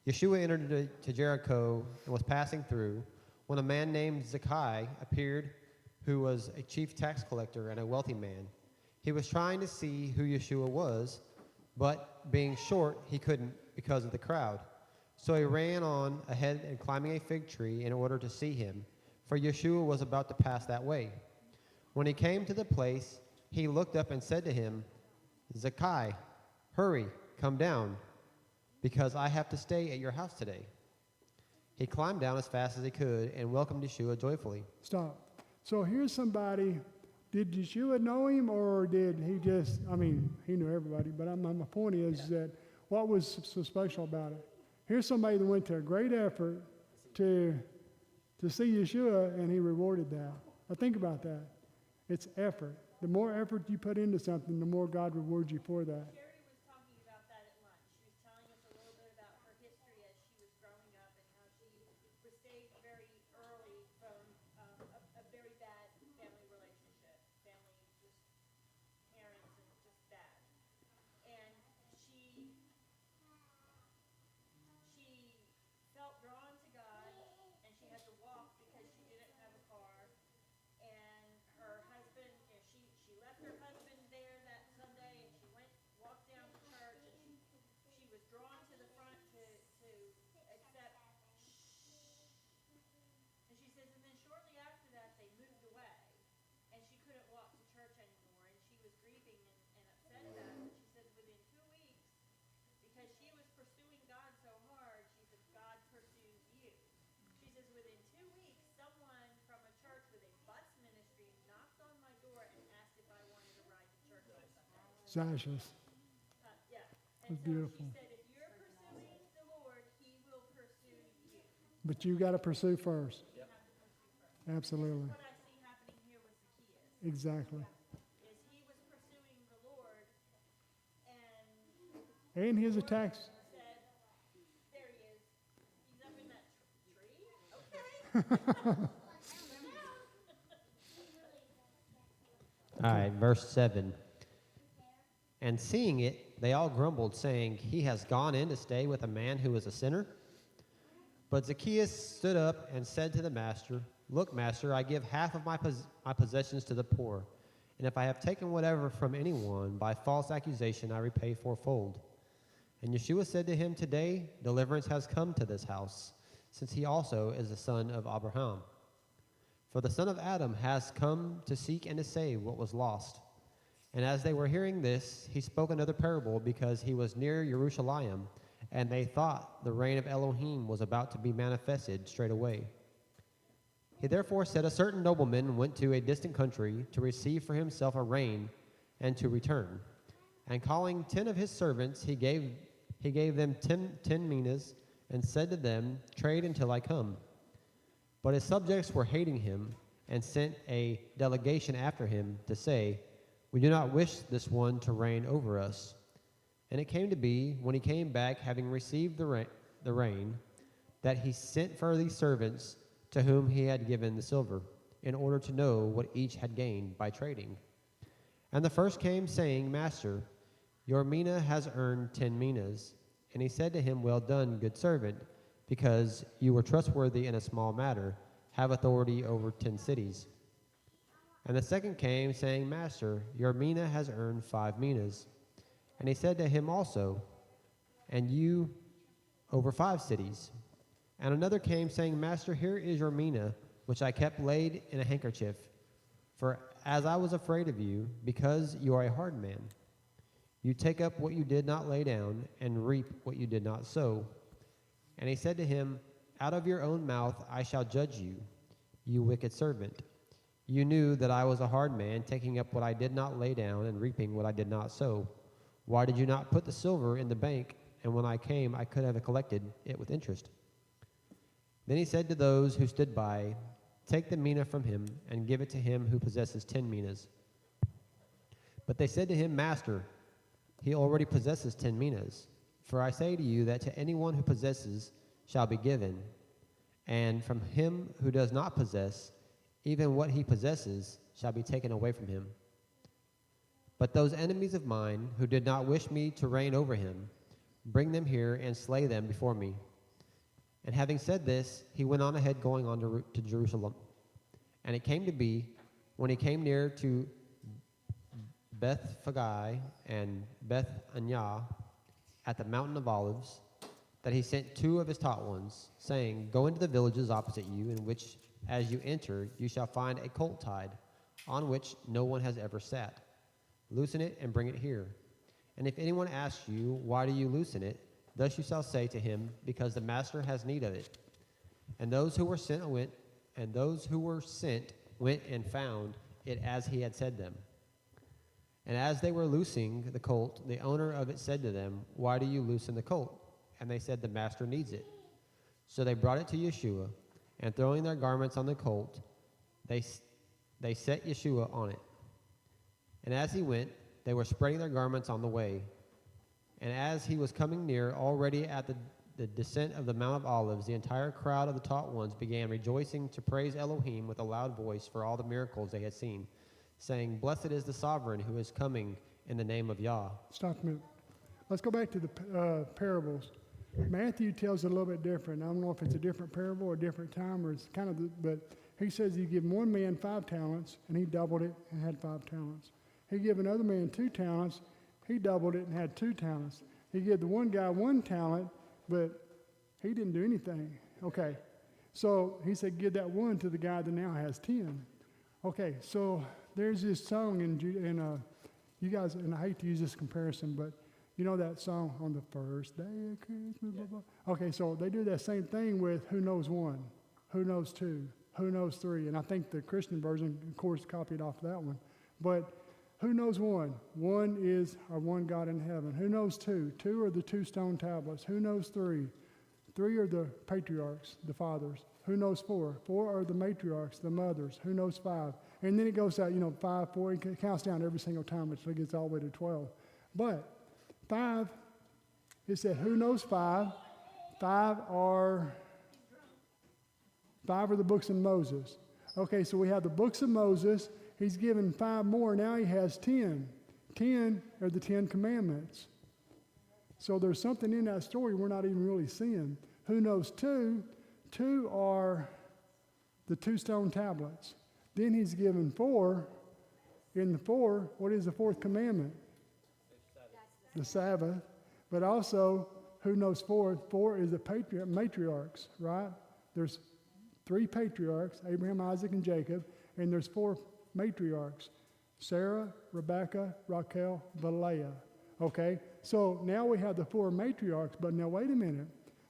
Yeshua entered to Jericho and was passing through when a man named Zacchaeus appeared, who was a chief tax collector and a wealthy man. He was trying to see who Yeshua was, but being short, he couldn't because of the crowd. So he ran on ahead and climbing a fig tree in order to see him, for Yeshua was about to pass that way. When he came to the place, he looked up and said to him, Zacchaeus, hurry, come down, because I have to stay at your house today. He climbed down as fast as he could and welcomed Yeshua joyfully. Stop. So here's somebody, did Yeshua know him or did he just, he knew everybody, but my point is that what was so special about it? Here's somebody that went to a great effort to see Yeshua, and he rewarded that. Now think about that. It's effort. The more effort you put into something, the more God rewards you for that. Sherry was talking about that at lunch. She was telling us a little bit about her history as she was growing up and how she was saved very early from a very bad family relationship, just parents and just bad. And she felt drawn to God, and she had to walk because she didn't have a car. And her husband, she left her husband there that Sunday, and she walked down to church, and she was drawn to the front to accept. And she says, and then shortly after that, they moved away, and she couldn't walk to church anymore, and she was grieving and upset about it. She says, within 2 weeks, because she was pursuing God so hard, she said, God pursues you. She says, within 2 weeks, someone from a church with a bus ministry knocked on my door and asked if I wanted to ride to church on Sunday. Sashes. Yeah. That's And so beautiful. she said, if you're pursuing the Lord, he will pursue you. But you got to pursue first. You have to pursue first. Absolutely. What I see happening here with Zacchaeus Exactly. is he was pursuing the Lord, and And he's a tax. said, All right, verse 7. And seeing it, they all grumbled, saying, He has gone in to stay with a man who is a sinner. But Zacchaeus stood up and said to the master, Look, master, I give half of my possessions to the poor. And if I have taken whatever from anyone by false accusation, I repay fourfold. And Yeshua said to him, Today deliverance has come to this house, since he also is the son of Abraham. For the Son of Adam has come to seek and to save what was lost. And as they were hearing this, he spoke another parable, because he was near Jerusalem, and they thought the reign of Elohim was about to be manifested straightway. He therefore said, A certain nobleman went to a distant country to receive for himself a reign and to return. And calling 10 of his servants, he gave them 10 minas, and said to them, Trade until I come. But his subjects were hating him, and sent a delegation after him to say, We do not wish this one to reign over us. And it came to be, when he came back, having received the reign, that he sent for these servants to whom he had given the silver, in order to know what each had gained by trading. And the first came, saying, Master, your mina has earned 10 minas. And he said to him, Well done, good servant, because you were trustworthy in a small matter, have authority over 10 cities. And the second came, saying, Master, your mina has earned 5 minas. And he said to him also, And you over 5 cities. And another came, saying, Master, here is your mina, which I kept laid in a handkerchief. For as I was afraid of you, because you are a hard man, you take up what you did not lay down, and reap what you did not sow. And he said to him, Out of your own mouth I shall judge you, you wicked servant. You knew that I was a hard man, taking up what I did not lay down, and reaping what I did not sow. Why did you not put the silver in the bank, and when I came I could have collected it with interest? Then he said to those who stood by, Take the mina from him, and give it to him who possesses 10 minas. But they said to him, Master, he already possesses 10 minas. For I say to you that to anyone who possesses shall be given, and from him who does not possess, even what he possesses shall be taken away from him. But those enemies of mine who did not wish me to reign over him, bring them here and slay them before me. And having said this, he went on ahead, going on to Jerusalem. And it came to be, when he came near to Bethphage and Bethania at the mountain of Olives, that he sent 2 of his taught ones, saying, Go into the villages opposite you, in which as you enter you shall find a colt tied, on which no one has ever sat. Loosen it and bring it here. And if anyone asks you, Why do you loosen it? Thus you shall say to him, Because the master has need of it. And those who were sent went and found it as he had said them. And as they were loosing the colt, the owner of it said to them, Why do you loosen the colt? And they said, The master needs it. So they brought it to Yeshua, and throwing their garments on the colt, they set Yeshua on it. And as he went, they were spreading their garments on the way. And as he was coming near, already at the descent of the Mount of Olives, the entire crowd of the taught ones began rejoicing to praise Elohim with a loud voice for all the miracles they had seen, saying, Blessed is the sovereign who is coming in the name of Yah. Stop a minute. Let's go back to the parables. Matthew tells it a little bit different. I don't know if it's a different parable or a different time, or it's kind of, but he says you give one man 5 talents, and he doubled it and had 5 talents. He gave another man 2 talents, he doubled it and had 2 talents. He gave the one guy 1 talent, but he didn't do anything. Okay, so he said give that 1 to the guy that now has 10. Okay, so there's this song in you guys, and I hate to use this comparison, but you know that song, On the First Day of Christmas, blah, blah. Okay, so they do that same thing with who knows 1, who knows 2, who knows 3, and I think the Christian version, of course, copied off that one. But who knows 1? 1 is our one God in heaven. Who knows 2? 2 are the 2 stone tablets. Who knows 3? 3 are the patriarchs, the fathers. Who knows 4? 4 are the matriarchs, the mothers. Who knows 5? And then it goes out, 5, 4, it counts down every single time until it gets all the way to 12. But 5, it said, who knows 5? 5 are 5 are the books of Moses. Okay, so we have the books of Moses. He's given 5 more. Now he has 10. 10 are the 10 commandments. So there's something in that story we're not even really seeing. Who knows 2? 2 are the 2 stone tablets. Then he's given 4. In the 4, what is the 4th commandment? The Sabbath. But also, who knows 4? 4 is the matriarchs, right? There's 3 patriarchs, Abraham, Isaac, and Jacob, and there's 4 matriarchs, Sarah, Rebecca, Raquel, Leah. Okay, so now we have the 4 matriarchs, but now wait a minute.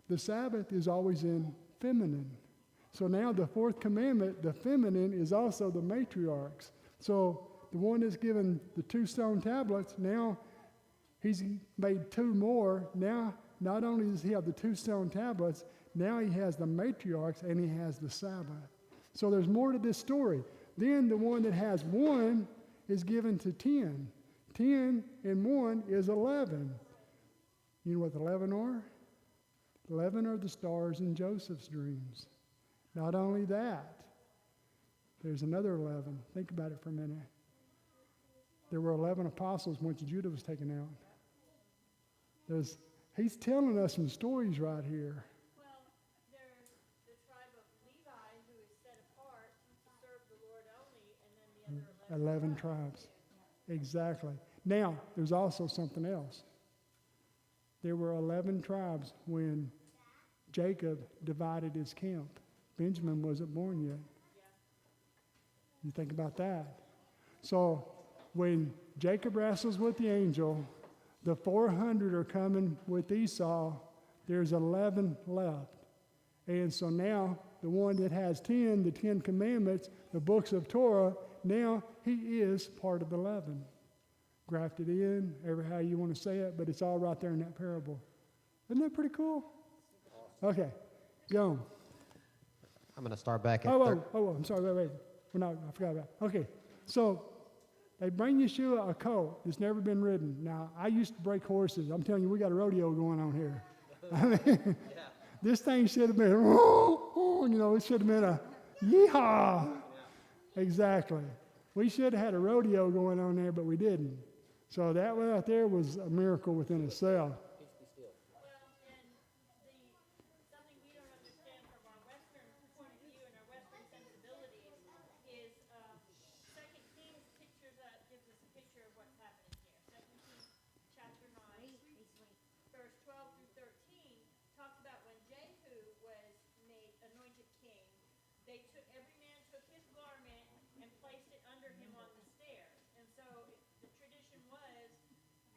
The Sabbath is always in feminine. So now the 4th commandment, the feminine, is also the matriarchs. So the one that's given the 2 stone tablets, now he's made 2 more. Now, not only does he have the 2 stone tablets, now he has the matriarchs and he has the Sabbath. So there's more to this story. Then the one that has 1 is given to 10. 10 and 1 is 11. You know what the 11 are? 11 are the stars in Joseph's dreams. Not only that, there's another 11. Think about it for a minute. There were 11 apostles once Judah was taken out. He's telling us some stories right here. Well, there's the tribe of Levi who is set apart to serve the Lord only, and then the other 11 tribes. Exactly. Now, there's also something else. There were 11 tribes when Jacob divided his camp. Benjamin wasn't born yet. You think about that. So when Jacob wrestles with the angel, the 400 are coming with Esau. There's 11 left. And so now the one that has 10, the 10 commandments, the books of Torah, now he is part of the 11. Grafted in, ever how you want to say it, but it's all right there in that parable. Isn't that pretty cool? Okay, go on. I'm going to start back at I'm sorry, wait. I forgot about it. Okay, so they bring Yeshua a colt that's never been ridden. Now, I used to break horses. I'm telling you, we got a rodeo going on here. I mean, this thing should have been, it should have been a yeehaw. Exactly. We should have had a rodeo going on there, but we didn't. So that right there was a miracle within itself. Well, and something we don't understand from our Western point of view and our Western sensibilities is Second Kings gives us a picture of what's happening here. Second Kings chapter 9, verse 12 through 13 talks about when Jehu was made anointed king. Every man took his garment and placed it under him on the stairs. And so the tradition was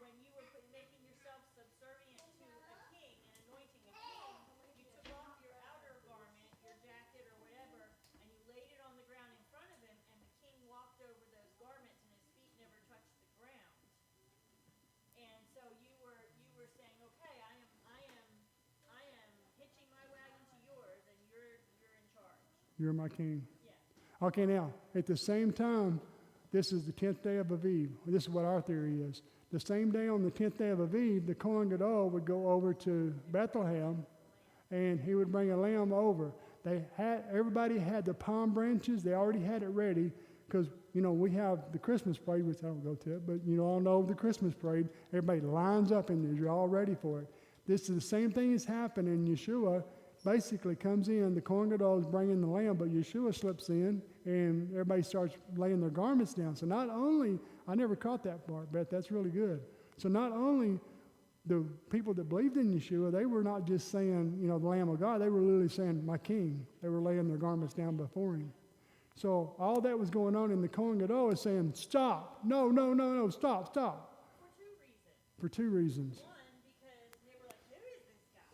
when you were making yourself subservient to a king and anointing a king, you took off your outer garment, your jacket or whatever, and you laid it on the ground in front of him, and the king walked over those garments and his feet never touched the ground. And so you were saying, okay, I am hitching my wagon to yours, and you're in charge. You're my king. Yeah. Okay, now, at the same time, this is the 10th day of Aviv. This is what our theory is. The same day on the 10th day of Aviv, the Kohen Gadol would go over to Bethlehem, and he would bring a lamb over. Everybody had the palm branches. They already had it ready because, we have the Christmas parade, which I don't go to it, but all know the Christmas parade. Everybody lines up in there. You're all ready for it. This is the same thing that's happening. Yeshua basically comes in. The Kohen Gadol is bringing the lamb, but Yeshua slips in, and everybody starts laying their garments down. So not only, I never caught that part, but that's really good. So not only the people that believed in Yeshua, they were not just saying, the Lamb of God. They were literally saying, my king. They were laying their garments down before him. So all that was going on in the Kohen Gadol is saying, stop. No, stop. For two reasons. One, because they were like, who is this guy?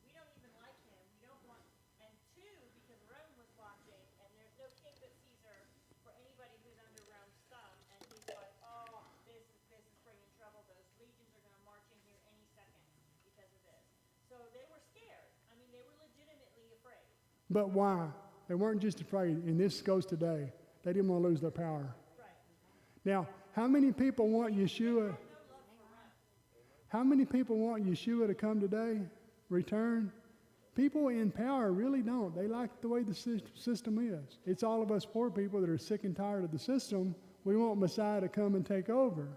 We don't even like him. We don't want. And two, because Rome was watching, and there's no king but Caesar for anybody who's under Rome's thumb. And he's like, oh, this is bringing trouble. Those legions are going to march in here any second because of this. So they were scared. I mean, they were legitimately afraid. But why? They weren't just afraid, and this goes today. They didn't want to lose their power. Right. Now, how many people want Yeshua? How many people want Yeshua to come today, return? People in power really don't. They like the way the system is. It's all of us poor people that are sick and tired of the system. We want Messiah to come and take over.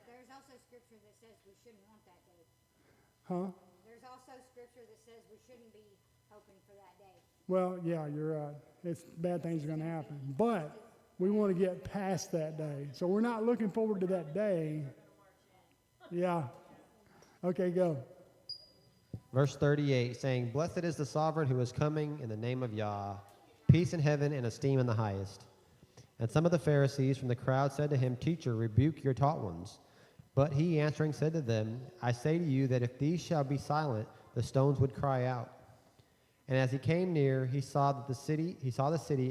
There's also scripture that says we shouldn't want that day. Huh? There's also scripture that says we shouldn't be hoping for that day. Well, yeah, you're right. It's bad things are going to happen. But we want to get past that day. So we're not looking forward to that day. Yeah. Okay, go. Verse 38, saying, Blessed is the sovereign who is coming in the name of Yah, peace in heaven and esteem in the highest. And some of the Pharisees from the crowd said to him, Teacher, rebuke your taught ones. But he answering said to them, I say to you that if these shall be silent, the stones would cry out. And as he came near, he saw the city,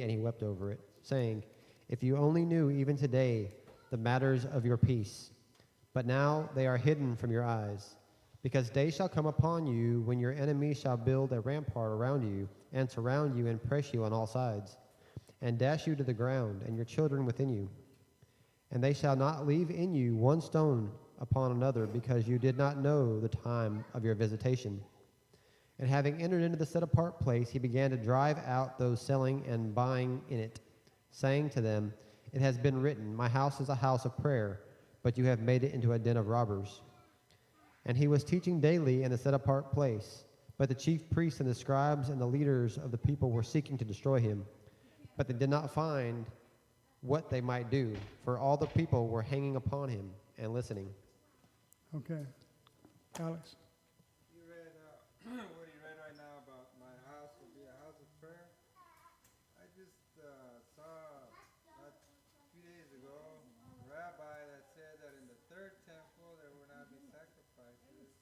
and he wept over it, saying, If you only knew even today the matters of your peace, but now they are hidden from your eyes. Because days shall come upon you when your enemies shall build a rampart around you, and surround you and press you on all sides, and dash you to the ground, and your children within you. And they shall not leave in you one stone upon another, because you did not know the time of your visitation. And having entered into the set-apart place, he began to drive out those selling and buying in it, saying to them, It has been written, My house is a house of prayer, but you have made it into a den of robbers. And he was teaching daily in the set-apart place. But the chief priests and the scribes and the leaders of the people were seeking to destroy him. But they did not find what they might do, for all the people were hanging upon him and listening. Okay. Alex. You read what you read right now about my house will be a house of prayer. I just saw a few days ago a rabbi that said that in the third temple there will not be sacrifices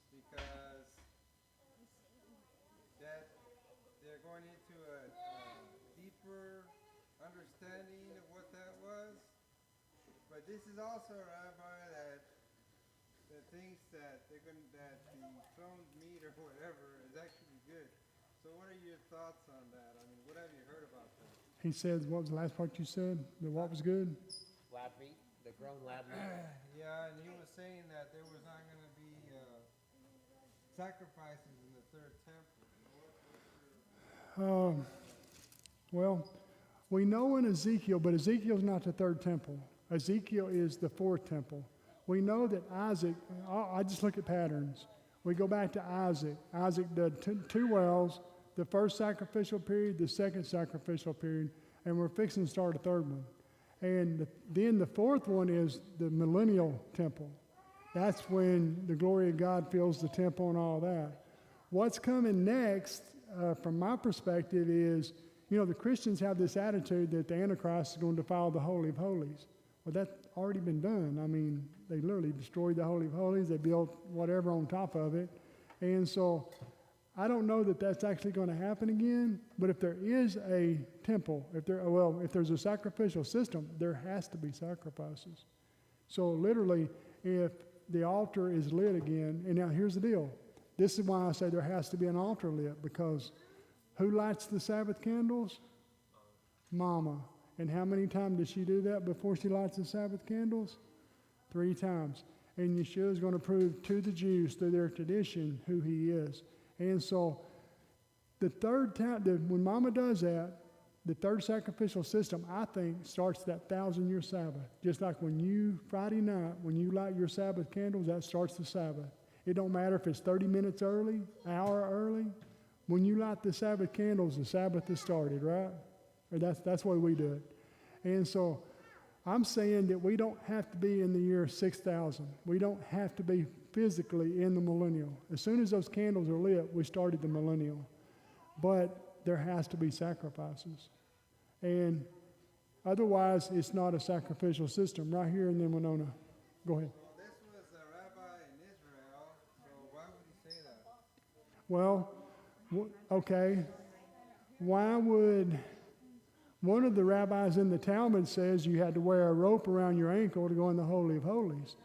because that they're going into a deeper understanding of what that was. But this is also a rabbi that thinks that that the throned meat or whatever is actually good. So what are your thoughts on that? I mean, what have you heard about that? He said, what was the last part you said? The what was good? Lab meat, the grown lab meat. Yeah, and he was saying that there was not going to be sacrifices in the third temple. Well, we know in Ezekiel, but Ezekiel's not the third temple. Ezekiel is the fourth temple. We know that Isaac, I just look at patterns. We go back to Isaac. Isaac did two wells, the first sacrificial period, the second sacrificial period, and we're fixing to start a third one. And then the fourth one is the millennial temple. That's when the glory of God fills the temple and all that. What's coming next, from my perspective, is, the Christians have this attitude that the Antichrist is going to defile the Holy of Holies. Well, that's already been done. I mean, they literally destroyed the Holy of Holies. They built whatever on top of it. And so I don't know that that's actually going to happen again. But if there is a temple, if there's a sacrificial system, there has to be sacrifices. So literally, if the altar is lit again, and now here's the deal. This is why I say there has to be an altar lit, because who lights the Sabbath candles? Mama. And how many times does she do that before she lights the Sabbath candles? 3 times. And Yeshua is going to prove to the Jews through their tradition who he is. And so the third time, when Mama does that, the third sacrificial system, I think, starts that 1,000-year Sabbath. Just like Friday night, when you light your Sabbath candles, that starts the Sabbath. It don't matter if it's 30 minutes early, an hour early. When you light the Sabbath candles, the Sabbath is started, right? Or that's the way we do it. And so I'm saying that we don't have to be in the year 6,000. We don't have to be physically in the millennial. As soon as those candles are lit, we started the millennial. But there has to be sacrifices. And otherwise, it's not a sacrificial system. Right here in Winona. Go ahead. Well, this was a rabbi in Israel, so why would he say that? Well, okay. Why would... One of the rabbis in the Talmud says you had to wear a rope around your ankle to go in the Holy of Holies.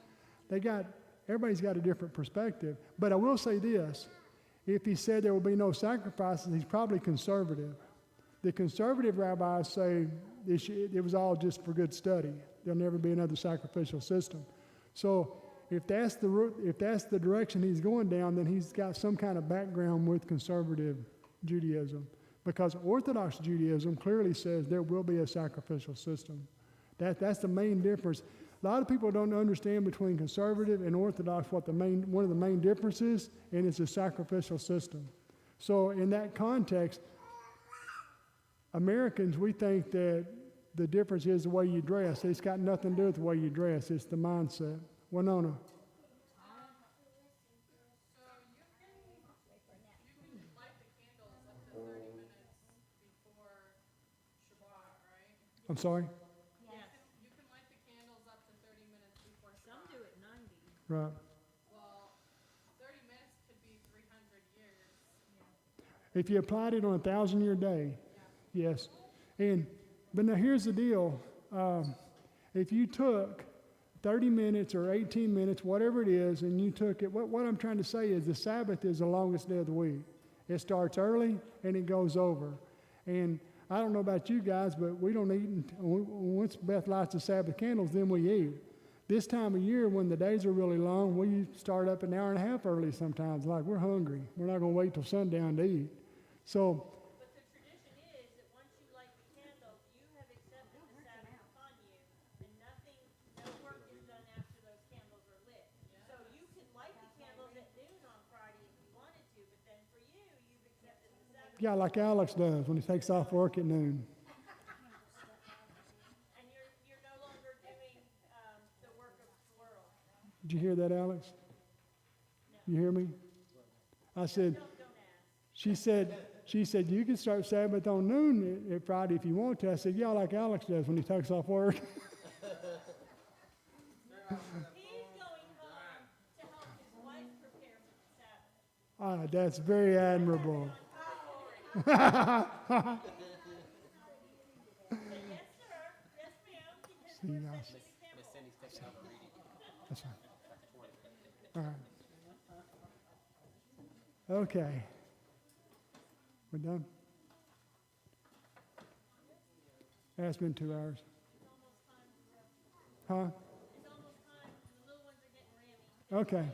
Everybody's got a different perspective. But I will say this. If he said there will be no sacrifices, he's probably conservative. The conservative rabbis say it was all just for good study. There'll never be another sacrificial system. So if that's the direction he's going down, then he's got some kind of background with conservative Judaism. Because Orthodox Judaism clearly says there will be a sacrificial system. That's the main difference. A lot of people don't understand between conservative and Orthodox what one of the main differences, and it's a sacrificial system. So in that context, Americans, we think that the difference is the way you dress. It's got nothing to do with the way you dress. It's the mindset. Winona. So you can light the candles up to 30 minutes before Shabbat, right? I'm sorry? Yes. You can light the candles up to 30 minutes before Some Shabbat. do it 90. Right. Well, 30 minutes could be 300 years. If you applied it on a 1,000-year day, yes. But now here's the deal. If you took 30 minutes or 18 minutes, whatever it is, and you took it, what I'm trying to say is the Sabbath is the longest day of the week. It starts early and it goes over. And I don't know about you guys, but we don't eat, once Beth lights the Sabbath candles, then we eat. This time of year, when the days are really long, we start up an hour and a half early sometimes, like we're hungry. We're not going to wait till sundown to eat. So, But the tradition is that once you light the candles, you have accepted the Sabbath upon you, and no work is done after those candles are lit. So you can light the candles at noon on Friday if you wanted to, but then for you, you've accepted the Sabbath. yeah, like Alex does when he takes off work at noon. And you're no longer doing the work of the world. Did you hear that, Alex? You hear me? I said, Don't ask. she said, you can start Sabbath on noon at Friday if you want to. I said, yeah, like Alex does when he takes off work. He's going home to help his wife prepare for the Sabbath. That's very admirable. Yes, sir. Yes, ma'am. Because See, we're guys. setting the example. That's fine. All right. Okay. We're done? It's been 2 hours. Huh? It's almost time. The little ones are getting rammy. Okay.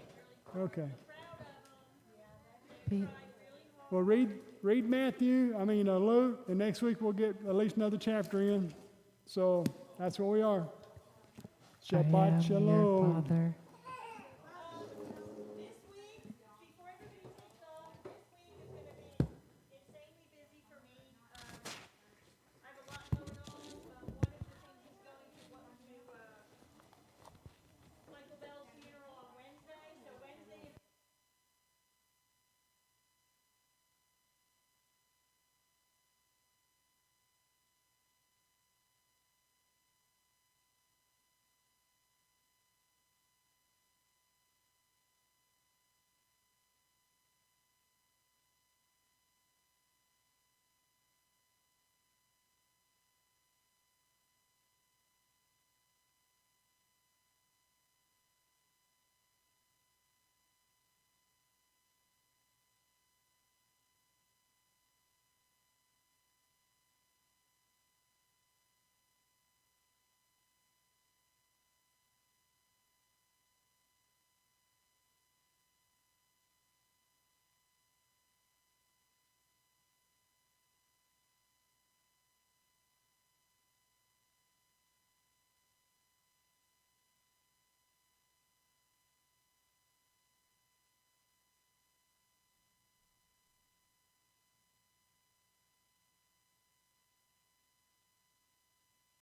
Okay. Proud of them. They tried really hard. Well, read Luke, and next week we'll get at least another chapter in. So that's where we are. I am Shabbat your shalom. Father.